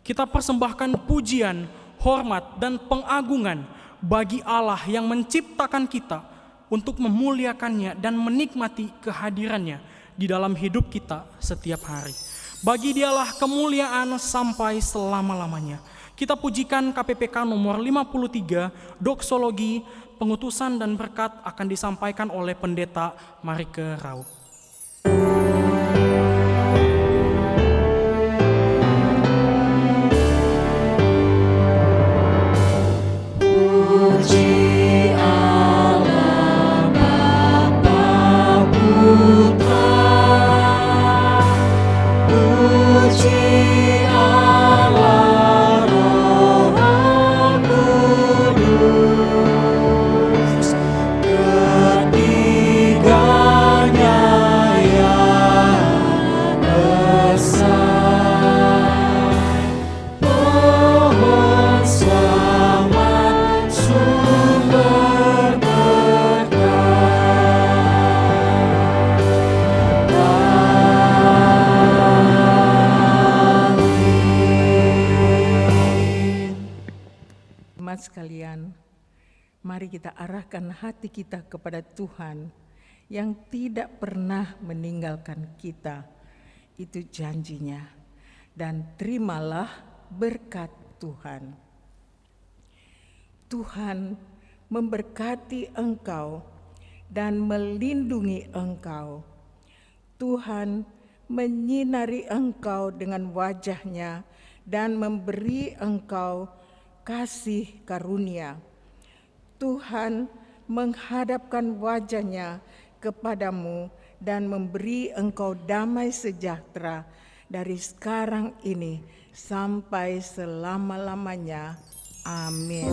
Kita persembahkan pujian, hormat, dan pengagungan bagi Allah yang menciptakan kita untuk memuliakannya dan menikmati kehadirannya di dalam hidup kita setiap hari. Bagi Dialah kemuliaan sampai selama-lamanya. Kita pujikan KPPK nomor 53, doksologi, pengutusan dan berkat akan disampaikan oleh Pendeta Marike Raup. Sekalian, mari kita arahkan hati kita kepada Tuhan yang tidak pernah meninggalkan kita. Itu janjinya. Dan terimalah berkat Tuhan. Tuhan memberkati engkau dan melindungi engkau. Tuhan menyinari engkau dengan wajah-Nya dan memberi engkau kasih karunia. Tuhan menghadapkan wajah-Nya kepadamu dan memberi engkau damai sejahtera dari sekarang ini sampai selama-lamanya. Amin.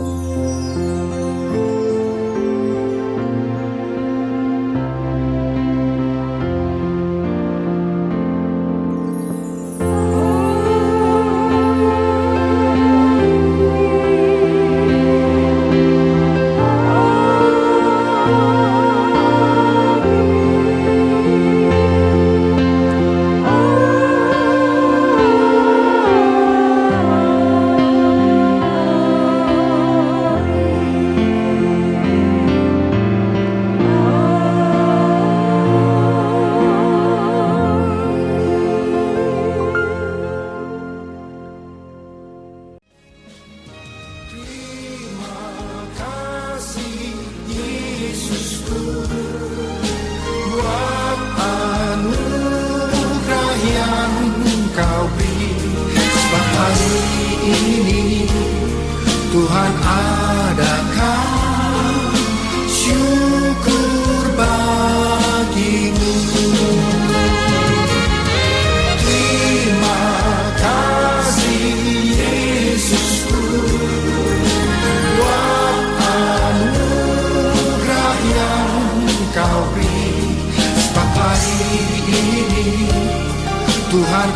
Tuhan